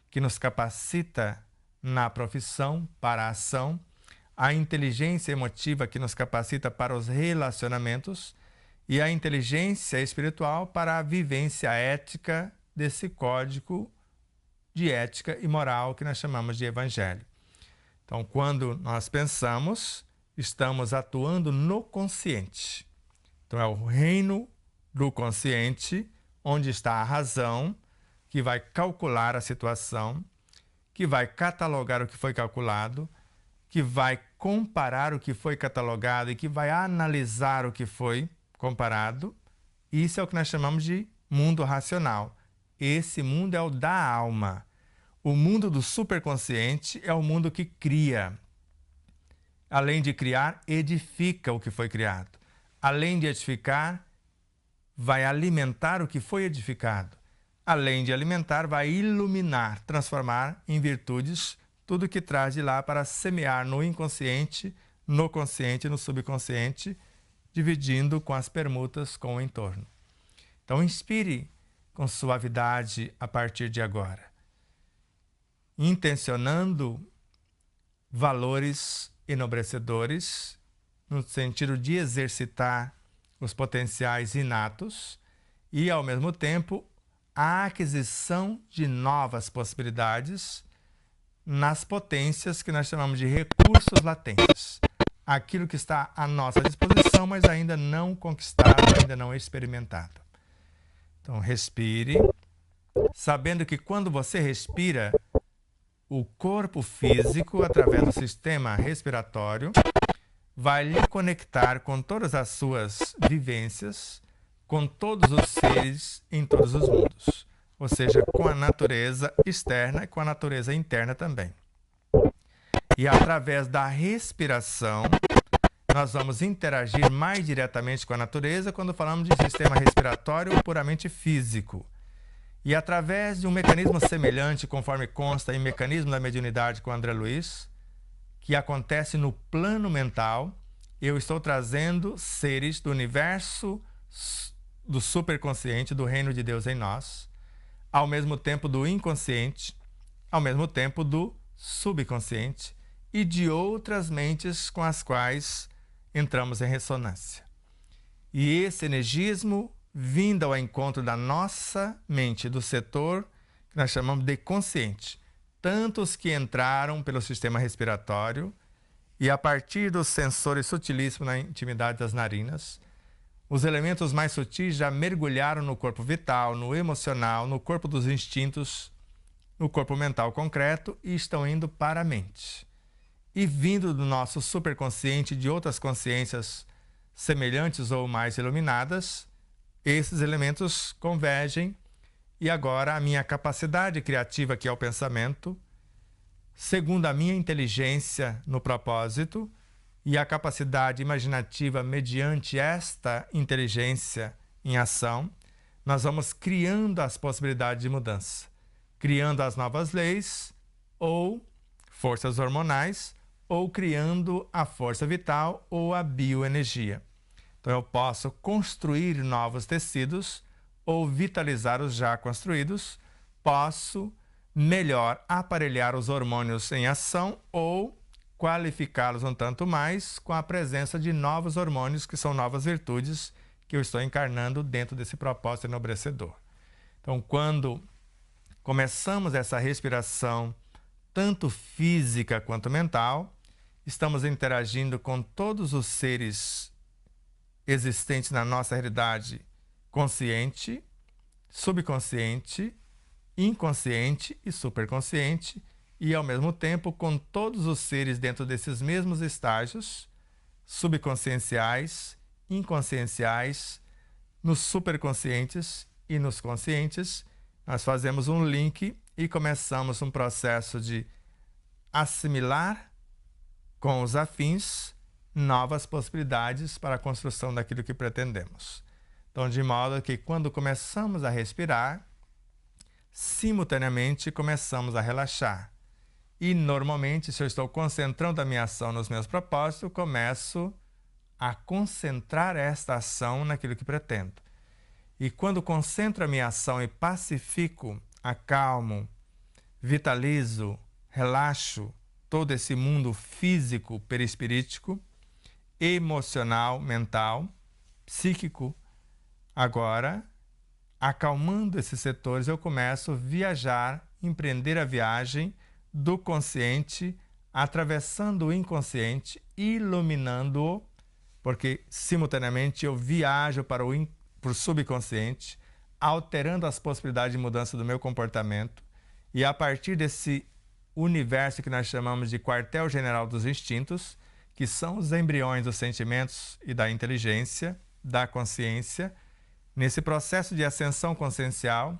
que nos capacita na profissão, para a ação, a inteligência emotiva, que nos capacita para os relacionamentos, e a inteligência espiritual para a vivência ética desse código de ética e moral que nós chamamos de evangelho. Então, quando nós pensamos, estamos atuando no consciente. Então, é o reino do consciente, onde está a razão, que vai calcular a situação, que vai catalogar o que foi calculado, que vai comparar o que foi catalogado e que vai analisar o que foi comparado. Isso é o que nós chamamos de mundo racional. Esse mundo é o da alma. O mundo do superconsciente é o mundo que cria. Além de criar, edifica o que foi criado. Além de edificar, vai alimentar o que foi edificado. Além de alimentar, vai iluminar, transformar em virtudes tudo que traz de lá para semear no inconsciente, no consciente e no subconsciente, dividindo com as permutas com o entorno. Então, inspire com suavidade a partir de agora, intencionando valores enobrecedores, no sentido de exercitar os potenciais inatos e, ao mesmo tempo, a aquisição de novas possibilidades nas potências que nós chamamos de recursos latentes. Aquilo que está à nossa disposição, mas ainda não conquistado, ainda não experimentado. Então, respire, sabendo que quando você respira, o corpo físico, através do sistema respiratório, vai lhe conectar com todas as suas vivências, com todos os seres em todos os mundos. Ou seja, com a natureza externa e com a natureza interna também. E através da respiração, nós vamos interagir mais diretamente com a natureza quando falamos de sistema respiratório puramente físico. E através de um mecanismo semelhante, conforme consta em Mecanismo da Mediunidade com André Luiz, que acontece no plano mental, eu estou trazendo seres do universo do superconsciente, do reino de Deus em nós, ao mesmo tempo do inconsciente, ao mesmo tempo do subconsciente e de outras mentes com as quais entramos em ressonância. E esse energismo, vindo ao encontro da nossa mente, do setor que nós chamamos de consciente, tanto os que entraram pelo sistema respiratório e a partir dos sensores sutilíssimos na intimidade das narinas, os elementos mais sutis já mergulharam no corpo vital, no emocional, no corpo dos instintos, no corpo mental concreto e estão indo para a mente. E vindo do nosso superconsciente e de outras consciências semelhantes ou mais iluminadas, esses elementos convergem e agora a minha capacidade criativa, que é o pensamento, segundo a minha inteligência no propósito, e a capacidade imaginativa mediante esta inteligência em ação, nós vamos criando as possibilidades de mudança, criando as novas leis ou forças hormonais, ou criando a força vital ou a bioenergia. Então eu posso construir novos tecidos ou vitalizar os já construídos, posso melhor aparelhar os hormônios em ação ou qualificá-los um tanto mais com a presença de novos hormônios, que são novas virtudes que eu estou encarnando dentro desse propósito enobrecedor. Então, quando começamos essa respiração, tanto física quanto mental, estamos interagindo com todos os seres existentes na nossa realidade consciente, subconsciente, inconsciente e superconsciente, e ao mesmo tempo com todos os seres dentro desses mesmos estágios, subconscienciais, inconscienciais, nos superconscientes e nos conscientes. Nós fazemos um link e começamos um processo de assimilar com os afins novas possibilidades para a construção daquilo que pretendemos. Então, de modo que quando começamos a respirar, simultaneamente começamos a relaxar. E normalmente, se eu estou concentrando a minha ação nos meus propósitos, eu começo a concentrar esta ação naquilo que pretendo. E quando concentro a minha ação e pacifico, acalmo, vitalizo, relaxo todo esse mundo físico, perispirítico, emocional, mental, psíquico, agora, acalmando esses setores, eu começo a viajar, empreender a viagem do consciente, atravessando o inconsciente, iluminando-o, porque simultaneamente eu viajo para o subconsciente, alterando as possibilidades de mudança do meu comportamento, e a partir desse universo que nós chamamos de quartel-general dos instintos, que são os embriões dos sentimentos e da inteligência, da consciência, nesse processo de ascensão consciencial,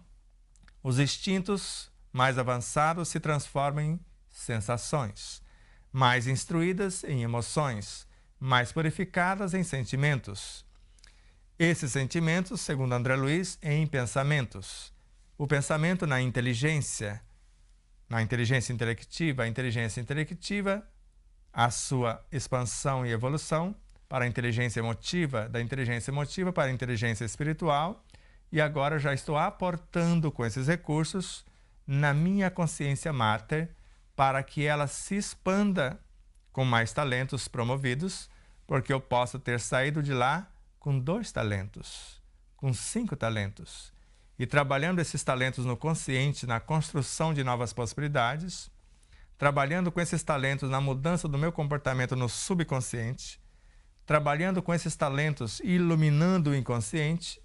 os instintos mais avançados se transformam em sensações, mais instruídas em emoções, mais purificadas em sentimentos. Esses sentimentos, segundo André Luiz, em pensamentos. O pensamento na inteligência intelectiva, a inteligência intelectiva, a sua expansão e evolução para a inteligência emotiva, da inteligência emotiva para a inteligência espiritual, e agora já estou aportando com esses recursos na minha consciência máter para que ela se expanda com mais talentos promovidos, porque eu posso ter saído de lá com 2 talentos, com 5 talentos. E trabalhando esses talentos no consciente, na construção de novas possibilidades, trabalhando com esses talentos na mudança do meu comportamento no subconsciente, trabalhando com esses talentos e iluminando o inconsciente,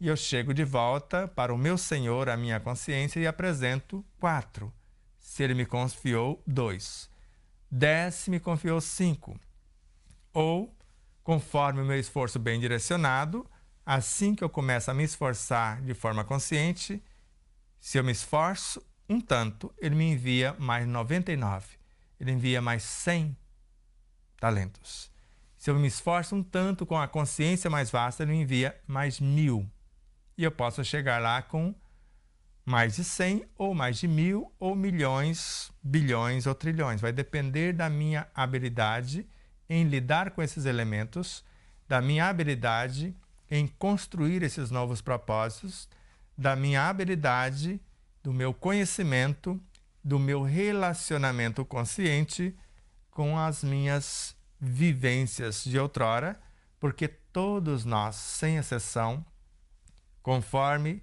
e eu chego de volta para o meu Senhor, a minha consciência, e apresento 4. Se Ele me confiou 2. 10 se me confiou 5. Ou, conforme o meu esforço bem direcionado, assim que eu começo a me esforçar de forma consciente, se eu me esforço um tanto, Ele me envia mais 99. Ele envia mais 100 talentos. Se eu me esforço um tanto com a consciência mais vasta, Ele me envia mais 1000. E eu posso chegar lá com mais de 100, ou mais de 1000, ou milhões, bilhões ou trilhões. Vai depender da minha habilidade em lidar com esses elementos, da minha habilidade em construir esses novos propósitos, da minha habilidade, do meu conhecimento, do meu relacionamento consciente com as minhas vivências de outrora, porque todos nós, sem exceção, conforme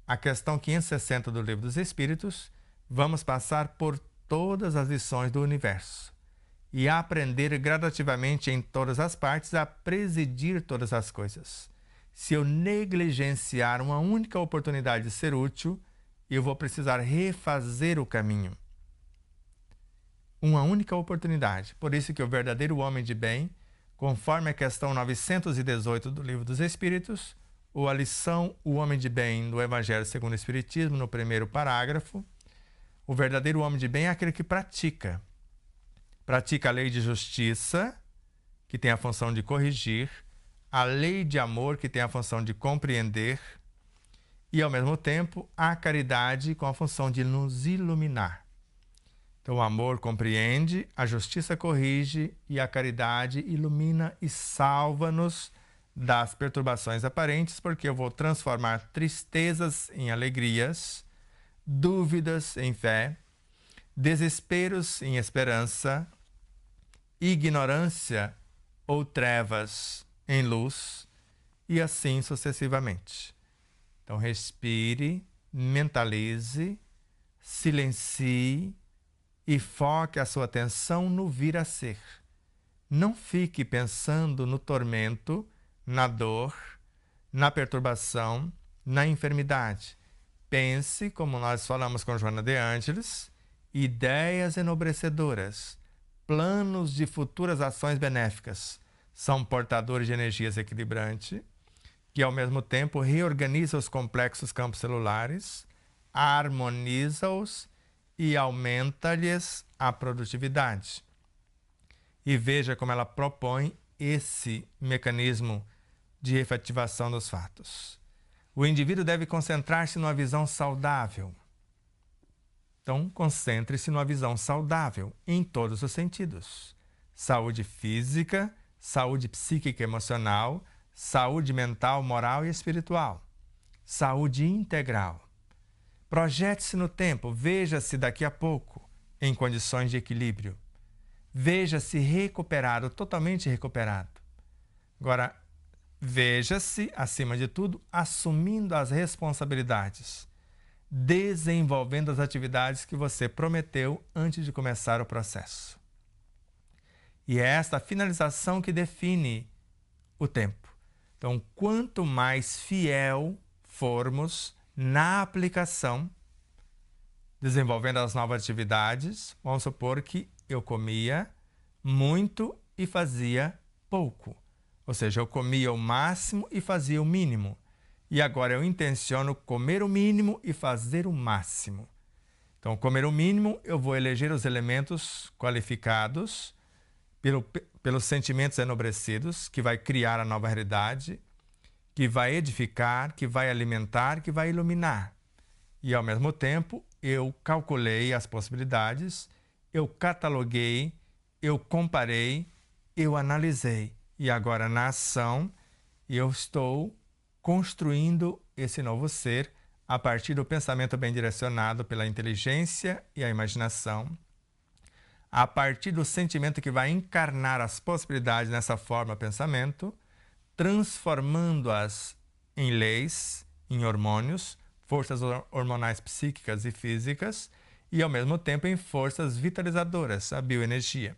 a questão 560 do Livro dos Espíritos, vamos passar por todas as lições do universo e aprender gradativamente em todas as partes a presidir todas as coisas. Se eu negligenciar uma única oportunidade de ser útil, eu vou precisar refazer o caminho. Uma única oportunidade. Por isso que o verdadeiro homem de bem, conforme a questão 918 do Livro dos Espíritos, ou a lição O Homem de Bem do Evangelho segundo o Espiritismo, no primeiro parágrafo, o verdadeiro homem de bem é aquele que pratica. Pratica a lei de justiça, que tem a função de corrigir, a lei de amor, que tem a função de compreender, e, ao mesmo tempo, a caridade, com a função de nos iluminar. Então, o amor compreende, a justiça corrige e a caridade ilumina e salva-nos das perturbações aparentes, porque eu vou transformar tristezas em alegrias, dúvidas em fé, desesperos em esperança, ignorância ou trevas em luz, e assim sucessivamente. Então, respire, mentalize, silencie e foque a sua atenção no vir a ser. Não fique pensando no tormento, na dor, na perturbação, na enfermidade. Pense, como nós falamos com Joana de Ângeles, ideias enobrecedoras, planos de futuras ações benéficas. São portadores de energias equilibrantes, que ao mesmo tempo reorganiza os complexos campos celulares, harmoniza-os e aumenta-lhes a produtividade. E veja como ela propõe esse mecanismo de efetivação dos fatos. O indivíduo deve concentrar-se numa visão saudável. Então, concentre-se numa visão saudável em todos os sentidos. Saúde física, saúde psíquica e emocional, saúde mental, moral e espiritual. Saúde integral. Projete-se no tempo, veja-se daqui a pouco em condições de equilíbrio. Veja-se recuperado, totalmente recuperado. Agora, veja-se, acima de tudo, assumindo as responsabilidades, desenvolvendo as atividades que você prometeu antes de começar o processo. E é esta finalização que define o tempo. Então, quanto mais fiel formos na aplicação, desenvolvendo as novas atividades, vamos supor que eu comia muito e fazia pouco. Ou seja, eu comia o máximo e fazia o mínimo. E agora eu intenciono comer o mínimo e fazer o máximo. Então, comer o mínimo, eu vou eleger os elementos qualificados pelos sentimentos enobrecidos, que vai criar a nova realidade, que vai edificar, que vai alimentar, que vai iluminar. E, ao mesmo tempo, eu calculei as possibilidades, eu cataloguei, eu comparei, eu analisei. E agora, na ação, eu estou construindo esse novo ser a partir do pensamento bem direcionado pela inteligência e a imaginação, a partir do sentimento que vai encarnar as possibilidades nessa forma pensamento, transformando-as em leis, em hormônios, forças hormonais psíquicas e físicas, e ao mesmo tempo em forças vitalizadoras, a bioenergia.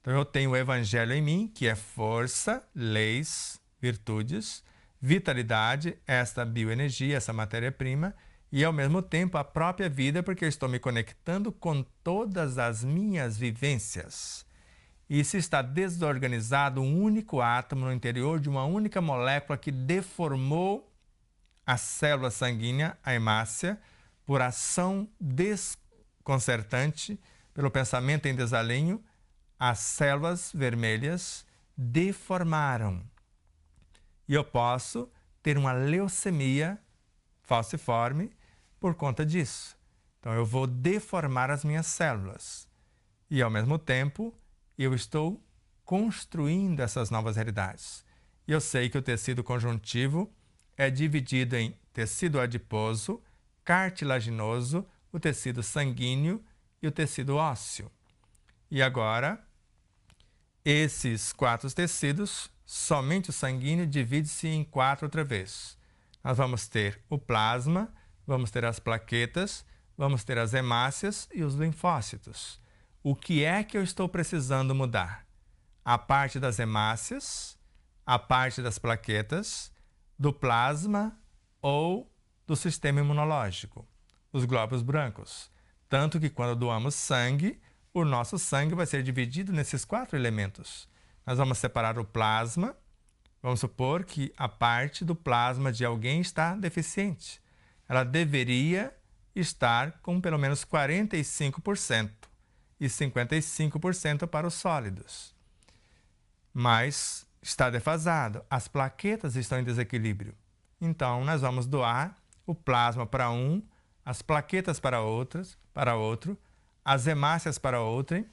Então eu tenho o Evangelho em mim, que é força, leis, virtudes, vitalidade, esta bioenergia, essa matéria-prima, e ao mesmo tempo a própria vida, porque eu estou me conectando com todas as minhas vivências. E se está desorganizado um único átomo no interior de uma única molécula que deformou a célula sanguínea, a hemácia, por ação desconcertante, pelo pensamento em desalinho, as células vermelhas deformaram. E eu posso ter uma leucemia falciforme por conta disso. Então eu vou deformar as minhas células. E ao mesmo tempo, eu estou construindo essas novas realidades. E eu sei que o tecido conjuntivo é dividido em tecido adiposo, cartilaginoso, o tecido sanguíneo e o tecido ósseo. E agora, esses 4 tecidos, somente o sanguíneo divide-se em 4 outra vez. Nós vamos ter o plasma, vamos ter as plaquetas, vamos ter as hemácias e os linfócitos. O que é que eu estou precisando mudar? A parte das hemácias, a parte das plaquetas, do plasma ou do sistema imunológico, os glóbulos brancos. Tanto que quando doamos sangue, o nosso sangue vai ser dividido nesses 4 elementos. Nós vamos separar o plasma. Vamos supor que a parte do plasma de alguém está deficiente. Ela deveria estar com pelo menos 45% e 55% para os sólidos. Mas está defasado. As plaquetas estão em desequilíbrio. Então, nós vamos doar o plasma para um, as plaquetas para outro, as hemácias para outrem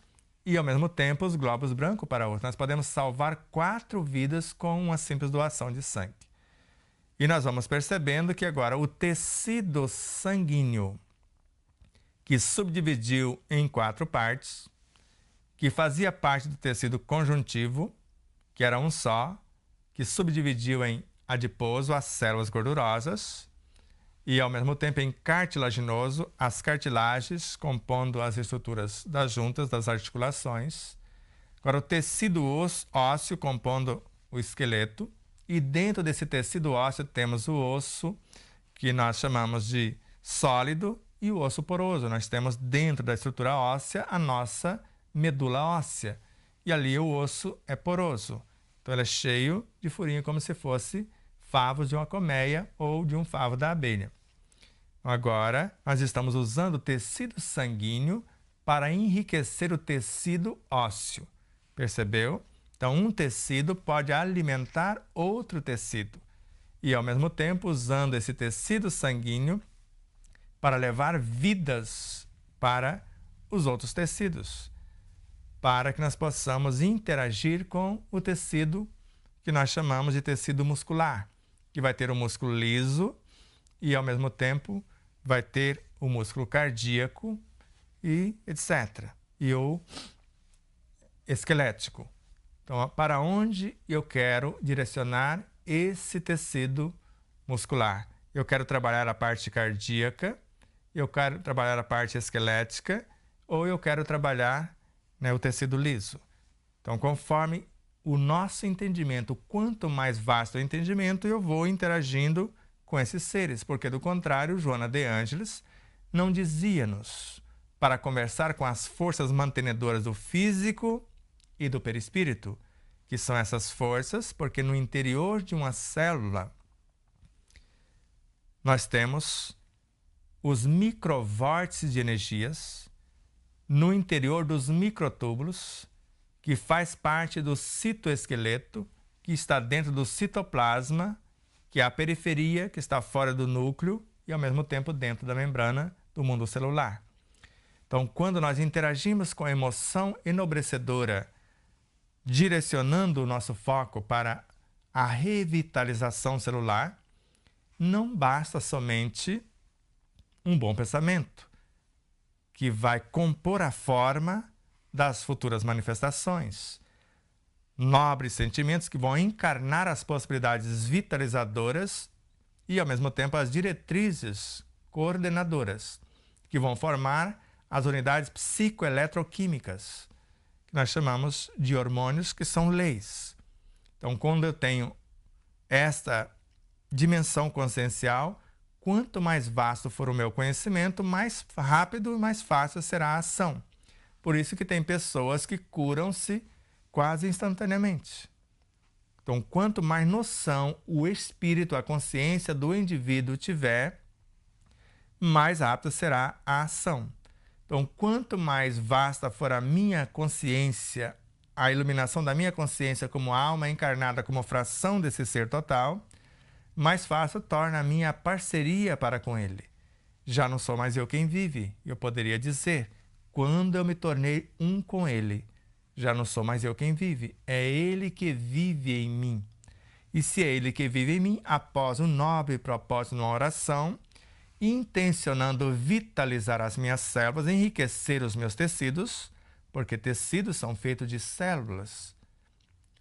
e, ao mesmo tempo, os glóbulos brancos para outro. Nós podemos salvar 4 vidas com uma simples doação de sangue. E nós vamos percebendo que agora o tecido sanguíneo, que subdividiu em 4 partes, que fazia parte do tecido conjuntivo, que era um só, que subdividiu em adiposo, as células gordurosas, e, ao mesmo tempo, em cartilaginoso, as cartilagens compondo as estruturas das juntas, das articulações. Agora, o tecido ósseo compondo o esqueleto, e dentro desse tecido ósseo temos o osso, que nós chamamos de sólido, e o osso poroso. Nós temos dentro da estrutura óssea a nossa medula óssea, e ali o osso é poroso. Então, ele é cheio de furinho, como se fosse favos de uma colmeia ou de um favo da abelha. Agora, nós estamos usando o tecido sanguíneo para enriquecer o tecido ósseo. Percebeu? Então, um tecido pode alimentar outro tecido. E, ao mesmo tempo, usando esse tecido sanguíneo para levar vidas para os outros tecidos, para que nós possamos interagir com o tecido que nós chamamos de tecido muscular, que vai ter o músculo liso e, ao mesmo tempo, vai ter o músculo cardíaco e etc. E o esquelético. Então, para onde eu quero direcionar esse tecido muscular? Eu quero trabalhar a parte cardíaca, eu quero trabalhar a parte esquelética, ou eu quero trabalhar, o tecido liso. Então, conforme o nosso entendimento, quanto mais vasto o entendimento, eu vou interagindo com esses seres, porque, do contrário, Joana de Ângeles não dizia-nos para conversar com as forças mantenedoras do físico e do perispírito, que são essas forças, porque no interior de uma célula nós temos os microvórtices de energias, no interior dos microtúbulos, que faz parte do citoesqueleto, que está dentro do citoplasma, que é a periferia, que está fora do núcleo e, ao mesmo tempo, dentro da membrana do mundo celular. Então, quando nós interagimos com a emoção enobrecedora, direcionando o nosso foco para a revitalização celular, não basta somente um bom pensamento, que vai compor a forma das futuras manifestações. Nobres sentimentos que vão encarnar as possibilidades vitalizadoras e, ao mesmo tempo, as diretrizes coordenadoras, que vão formar as unidades psicoeletroquímicas, que nós chamamos de hormônios, que são leis. Então, quando eu tenho esta dimensão consciencial, quanto mais vasto for o meu conhecimento, mais rápido e mais fácil será a ação. Por isso que tem pessoas que curam-se quase instantaneamente. Então, quanto mais noção o espírito, a consciência do indivíduo tiver, mais rápida será a ação. Então, quanto mais vasta for a minha consciência, a iluminação da minha consciência como alma encarnada, como fração desse ser total, mais fácil torna a minha parceria para com ele. Já não sou mais eu quem vive. Eu poderia dizer, quando eu me tornei um com ele, já não sou mais eu quem vive, é ele que vive em mim. E se é ele que vive em mim, após um nobre propósito numa oração, intencionando vitalizar as minhas células, enriquecer os meus tecidos, porque tecidos são feitos de células,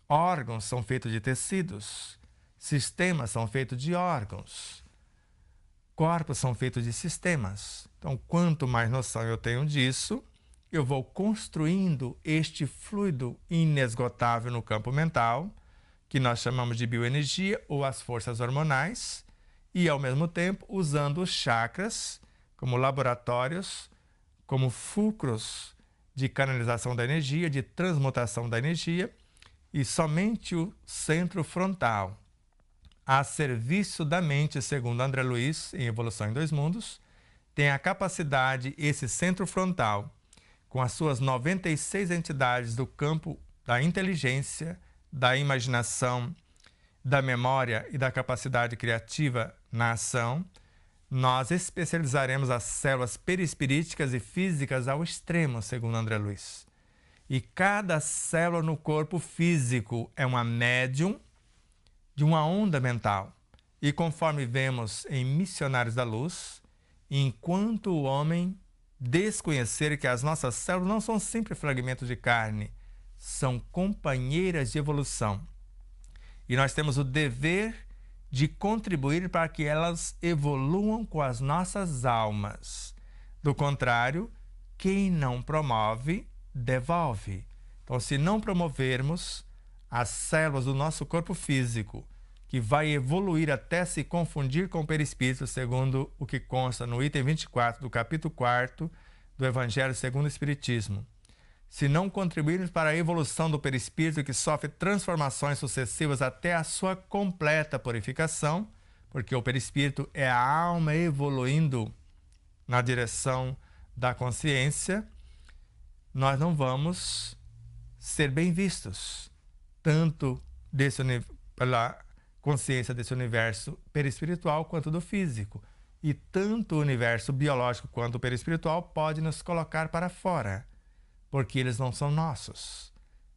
órgãos são feitos de tecidos, sistemas são feitos de órgãos, corpos são feitos de sistemas. Então, quanto mais noção eu tenho disso, eu vou construindo este fluido inesgotável no campo mental, que nós chamamos de bioenergia ou as forças hormonais, e, ao mesmo tempo, usando os chakras como laboratórios, como fulcros de canalização da energia, de transmutação da energia, e somente o centro frontal, a serviço da mente, segundo André Luiz, em Evolução em Dois Mundos, tem a capacidade, esse centro frontal, com as suas 96 entidades do campo da inteligência, da imaginação, da memória e da capacidade criativa na ação, nós especializaremos as células perispiríticas e físicas ao extremo, segundo André Luiz. E cada célula no corpo físico é uma médium de uma onda mental. E conforme vemos em Missionários da Luz, enquanto o homem desconhecer que as nossas células não são simples fragmentos de carne, são companheiras de evolução. E nós temos o dever de contribuir para que elas evoluam com as nossas almas. Do contrário, quem não promove, devolve. Então, se não promovermos as células do nosso corpo físico, que vai evoluir até se confundir com o perispírito, segundo o que consta no item 24 do capítulo 4 do Evangelho segundo o Espiritismo. Se não contribuirmos para a evolução do perispírito, que sofre transformações sucessivas até a sua completa purificação, porque o perispírito é a alma evoluindo na direção da consciência, nós não vamos ser bem vistos, tanto pela consciência desse universo perispiritual quanto do físico. E tanto o universo biológico quanto o perispiritual pode nos colocar para fora, porque eles não são nossos.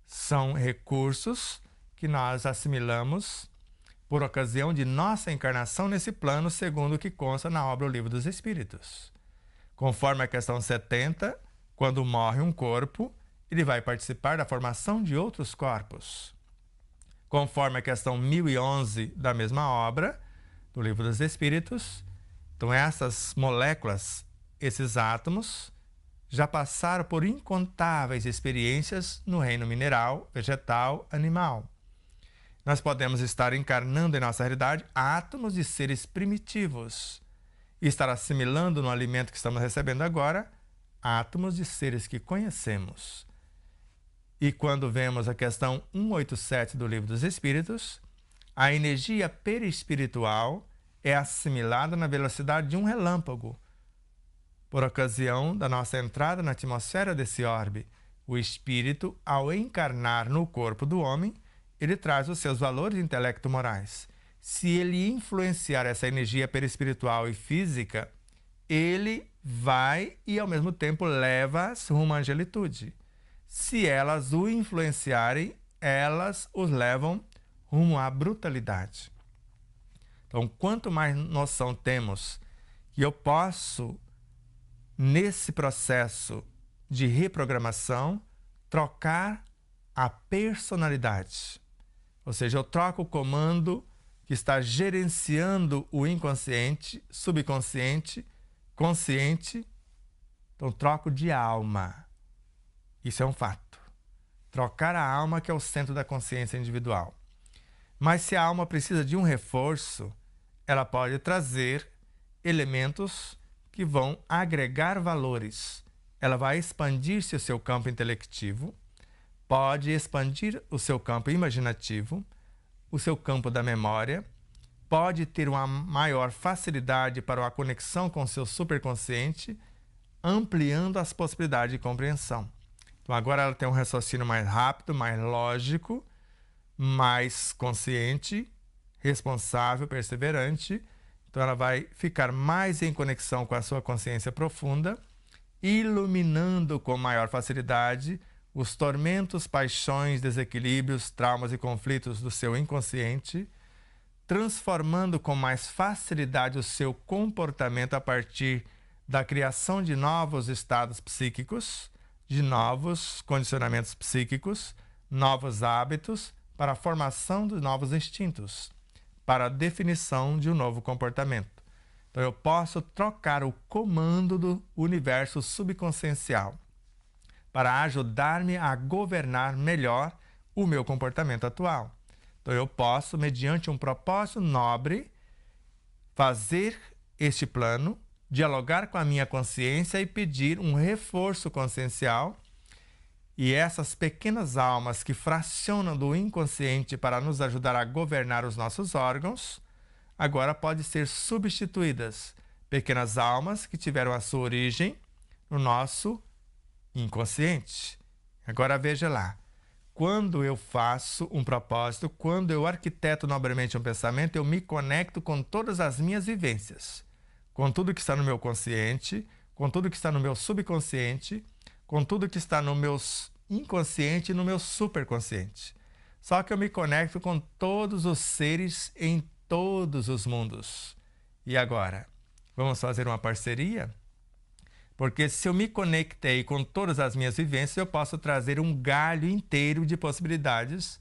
São recursos que nós assimilamos por ocasião de nossa encarnação nesse plano, segundo o que consta na obra O Livro dos Espíritos. Conforme a questão 70, quando morre um corpo, ele vai participar da formação de outros corpos. Conforme a questão 1011 da mesma obra, do Livro dos Espíritos, então essas moléculas, esses átomos, já passaram por incontáveis experiências no reino mineral, vegetal, animal. Nós podemos estar encarnando em nossa realidade átomos de seres primitivos e estar assimilando no alimento que estamos recebendo agora átomos de seres que conhecemos. E quando vemos a questão 187 do Livro dos Espíritos, a energia perispiritual é assimilada na velocidade de um relâmpago, por ocasião da nossa entrada na atmosfera desse orbe. O espírito, ao encarnar no corpo do homem, ele traz os seus valores intelecto-morais. Se ele influenciar essa energia perispiritual e física, ele vai e, ao mesmo tempo, leva-as rumo à angelitude. Se elas o influenciarem, elas os levam rumo à brutalidade. Então, quanto mais noção temos que eu posso, nesse processo de reprogramação, trocar a personalidade. Ou seja, eu troco o comando que está gerenciando o inconsciente, subconsciente, consciente. Então, troco de alma. Isso é um fato. Trocar a alma, que é o centro da consciência individual. Mas se a alma precisa de um reforço, ela pode trazer elementos que vão agregar valores. Ela vai expandir-se o seu campo intelectivo, pode expandir o seu campo imaginativo, o seu campo da memória, pode ter uma maior facilidade para a conexão com o seu superconsciente, ampliando as possibilidades de compreensão. Então agora ela tem um raciocínio mais rápido, mais lógico, mais consciente, responsável, perseverante. Então ela vai ficar mais em conexão com a sua consciência profunda, iluminando com maior facilidade os tormentos, paixões, desequilíbrios, traumas e conflitos do seu inconsciente, transformando com mais facilidade o seu comportamento a partir da criação de novos estados psíquicos, de novos condicionamentos psíquicos, novos hábitos, para a formação de novos instintos, para a definição de um novo comportamento. Então eu posso trocar o comando do universo subconsciencial para ajudar-me a governar melhor o meu comportamento atual. Então eu posso, mediante um propósito nobre, fazer este plano, dialogar com a minha consciência e pedir um reforço consciencial. E essas pequenas almas que fracionam do inconsciente para nos ajudar a governar os nossos órgãos, agora podem ser substituídas. Pequenas almas que tiveram a sua origem no nosso inconsciente. Agora veja lá. Quando eu faço um propósito, quando eu arquiteto nobremente um pensamento, eu me conecto com todas as minhas vivências, com tudo que está no meu consciente, com tudo que está no meu subconsciente, com tudo que está no meu inconsciente e no meu superconsciente. Só que eu me conecto com todos os seres em todos os mundos. E agora? Vamos fazer uma parceria? Porque se eu me conectei com todas as minhas vivências, eu posso trazer um galho inteiro de possibilidades,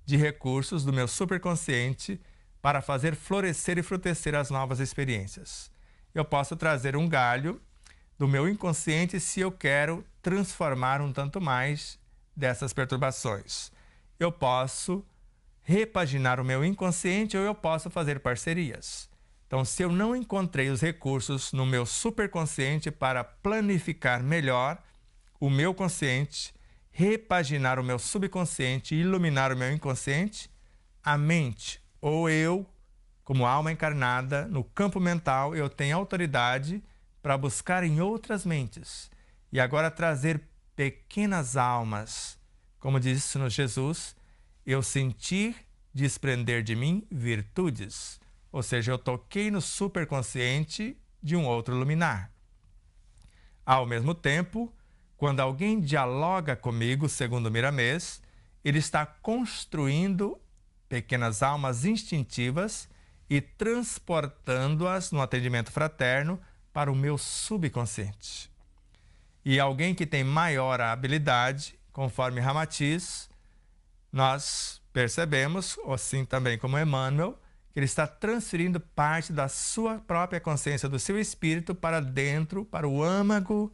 de recursos do meu superconsciente, para fazer florescer e frutecer as novas experiências. Eu posso trazer um galho do meu inconsciente se eu quero transformar um tanto mais dessas perturbações. Eu posso repaginar o meu inconsciente ou eu posso fazer parcerias. Então, se eu não encontrei os recursos no meu superconsciente para planificar melhor o meu consciente, repaginar o meu subconsciente e iluminar o meu inconsciente, a mente ou eu, como alma encarnada, no campo mental, eu tenho autoridade para buscar em outras mentes e agora trazer pequenas almas, como disse-nos Jesus, eu sentir desprender de mim virtudes, ou seja, eu toquei no superconsciente de um outro luminar. Ao mesmo tempo, quando alguém dialoga comigo, segundo Miramês, ele está construindo pequenas almas instintivas e transportando-as no atendimento fraterno para o meu subconsciente. E alguém que tem maior habilidade, conforme Ramatiz, nós percebemos, assim também como Emmanuel, que ele está transferindo parte da sua própria consciência, do seu espírito, para dentro, para o âmago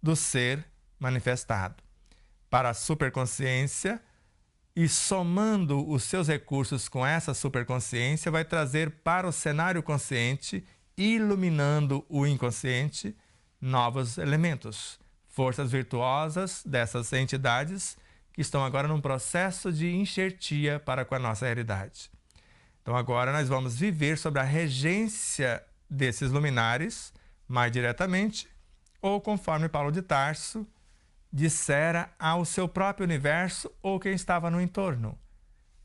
do ser manifestado, para a superconsciência, e somando os seus recursos com essa superconsciência, vai trazer para o cenário consciente, iluminando o inconsciente, novos elementos, forças virtuosas dessas entidades que estão agora num processo de enxertia para com a nossa realidade. Então agora nós vamos viver sobre a regência desses luminares, mais diretamente, ou conforme Paulo de Tarso dissera ao seu próprio universo ou quem estava no entorno: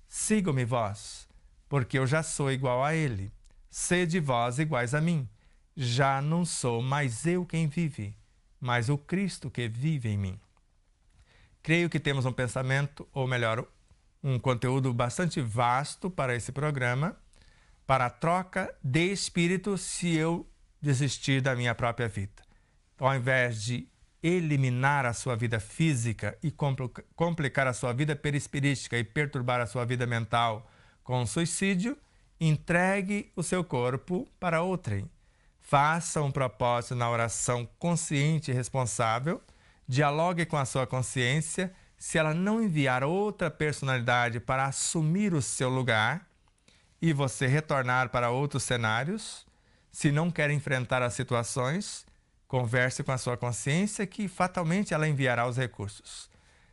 sigam-me vós, porque eu já sou igual a ele. Sede vós iguais a mim. Já não sou mais eu quem vive, mas o Cristo que vive em mim. Creio que temos um pensamento, ou melhor, um conteúdo bastante vasto para esse programa, para a troca de espírito se eu desistir da minha própria vida. Então, ao invés de eliminar a sua vida física e complicar a sua vida perispirística e perturbar a sua vida mental com suicídio, entregue o seu corpo para outrem. Faça um propósito na oração consciente e responsável, dialogue com a sua consciência. Se ela não enviar outra personalidade para assumir o seu lugar e você retornar para outros cenários, se não quer enfrentar as situações, converse com a sua consciência que fatalmente ela enviará os recursos.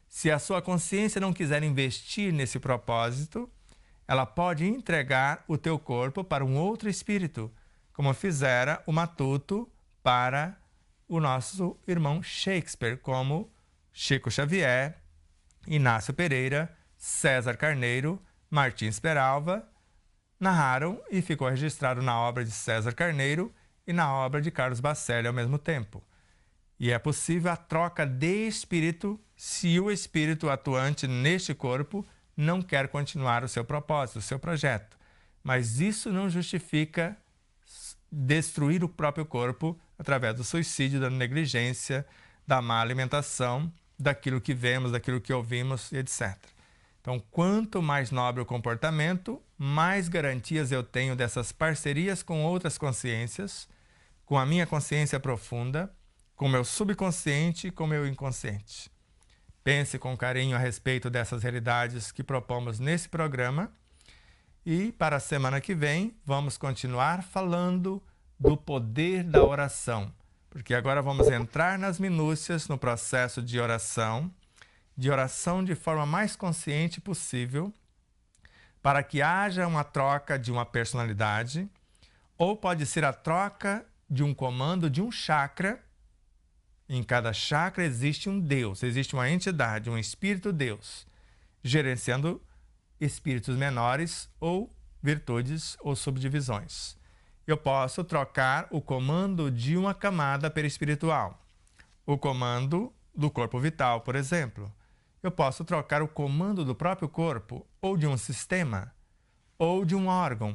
Se a sua consciência não quiser investir nesse propósito, ela pode entregar o teu corpo para um outro espírito, como fizera o matuto para o nosso irmão Shakespeare, como Chico Xavier, Inácio Pereira, César Carneiro, Martins Peralva narraram e ficou registrado na obra de César Carneiro e na obra de Carlos Bacelli ao mesmo tempo. E é possível a troca de espírito se o espírito atuante neste corpo não quer continuar o seu propósito, o seu projeto. Mas isso não justifica destruir o próprio corpo através do suicídio, da negligência, da má alimentação, daquilo que vemos, daquilo que ouvimos, etc. Então, quanto mais nobre o comportamento, mais garantias eu tenho dessas parcerias com outras consciências, com a minha consciência profunda, com o meu subconsciente e com o meu inconsciente. Pense com carinho a respeito dessas realidades que propomos nesse programa. E para a semana que vem, vamos continuar falando do poder da oração, porque agora vamos entrar nas minúcias no processo de oração de forma mais consciente possível, para que haja uma troca de uma personalidade, ou pode ser a troca de um comando de um chakra. Em cada chakra existe um Deus, existe uma entidade, um Espírito Deus, gerenciando espíritos menores ou virtudes ou subdivisões. Eu posso trocar o comando de uma camada perispiritual, o comando do corpo vital, por exemplo. Eu posso trocar o comando do próprio corpo, ou de um sistema, ou de um órgão,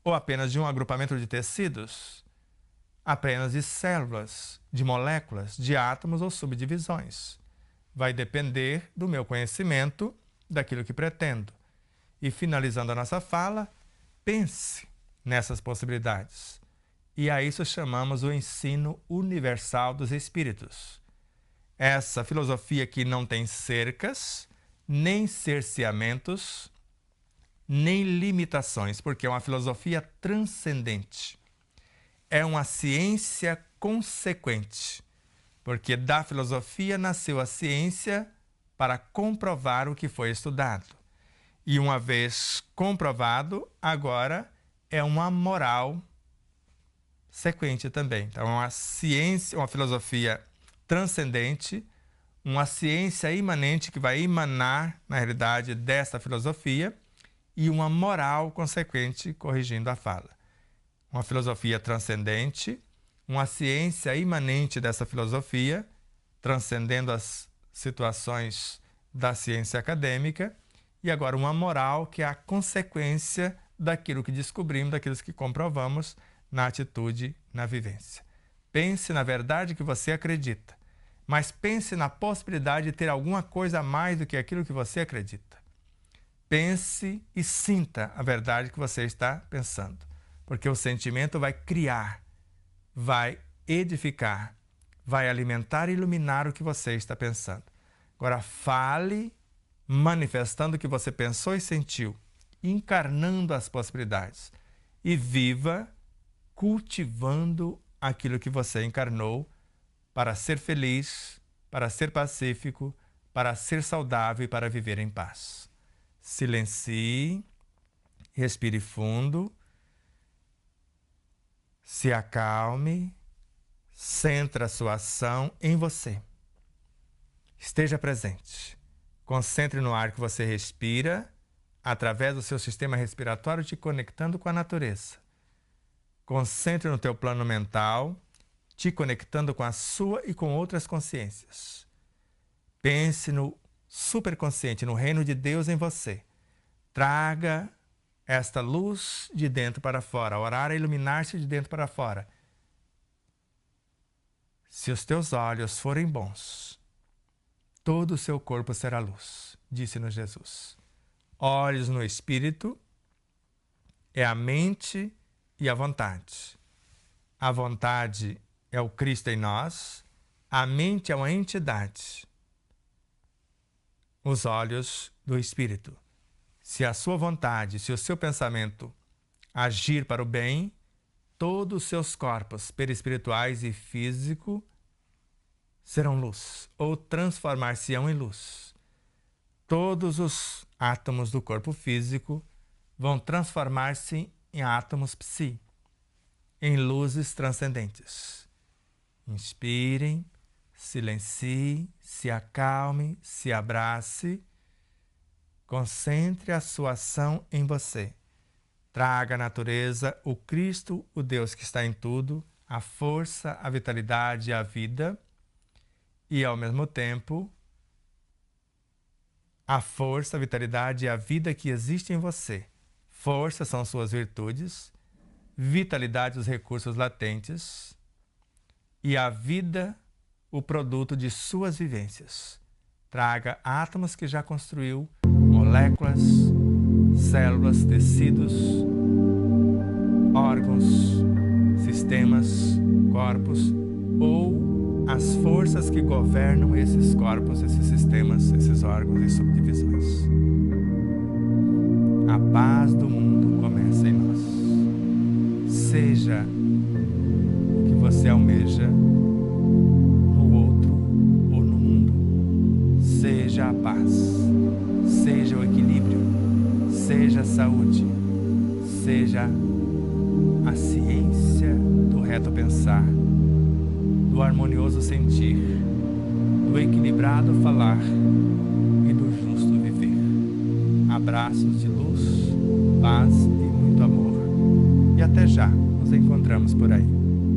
ou apenas de um agrupamento de tecidos, apenas de células, de moléculas, de átomos ou subdivisões. Vai depender do meu conhecimento, daquilo que pretendo. E finalizando a nossa fala, pense nessas possibilidades. E a isso chamamos o ensino universal dos espíritos. Essa filosofia que não tem cercas, nem cerceamentos, nem limitações, porque é uma filosofia transcendente. É uma ciência consequente, porque da filosofia nasceu a ciência para comprovar o que foi estudado. E uma vez comprovado, agora é uma moral sequente também. Então, é uma ciência, uma filosofia transcendente, uma ciência imanente que vai emanar, na realidade, desta filosofia, e uma moral consequente corrigindo a fala. Uma filosofia transcendente, uma ciência imanente dessa filosofia, transcendendo as situações da ciência acadêmica, e agora uma moral que é a consequência daquilo que descobrimos, daquilo que comprovamos na atitude, na vivência. Pense na verdade que você acredita, mas pense na possibilidade de ter alguma coisa a mais do que aquilo que você acredita. Pense e sinta a verdade que você está pensando, porque o sentimento vai criar, vai edificar, vai alimentar e iluminar o que você está pensando. Agora fale manifestando o que você pensou e sentiu, encarnando as possibilidades, e viva cultivando aquilo que você encarnou para ser feliz, para ser pacífico, para ser saudável e para viver em paz. Silencie, respire fundo, se acalme, centre a sua ação em você. Esteja presente. Concentre no ar que você respira, através do seu sistema respiratório, te conectando com a natureza. Concentre no teu plano mental, te conectando com a sua e com outras consciências. Pense no superconsciente, no reino de Deus em você. Traga esta luz de dentro para fora. Orar é iluminar-se de dentro para fora. Se os teus olhos forem bons, todo o seu corpo será luz, disse-nos Jesus. Olhos no espírito é a mente e a vontade. A vontade é o Cristo em nós, a mente é uma entidade. Os olhos do espírito. Se a sua vontade, se o seu pensamento agir para o bem, todos os seus corpos perispirituais e físico serão luz, ou transformar-se-ão em luz. Todos os átomos do corpo físico vão transformar-se em átomos psi, em luzes transcendentes. Inspirem, silencie, se acalme, se abrace, concentre a sua ação em você. Traga à natureza o Cristo, o Deus que está em tudo, a força, a vitalidade e a vida, e ao mesmo tempo a força, a vitalidade e a vida que existe em você. Força são suas virtudes, vitalidade os recursos latentes e a vida o produto de suas vivências. Traga átomos que já construiu, moléculas, células, tecidos, órgãos, sistemas, corpos ou as forças que governam esses corpos, esses sistemas, esses órgãos e subdivisões. A paz do mundo começa em nós. Seja o que você almeja no outro ou no mundo. Seja a paz, seja o equilíbrio, seja a saúde, seja a ciência do reto pensar, do harmonioso sentir, do equilibrado falar e do justo viver. Abraços de luz, paz e muito amor. E até já, nos encontramos por aí.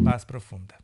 Paz profunda.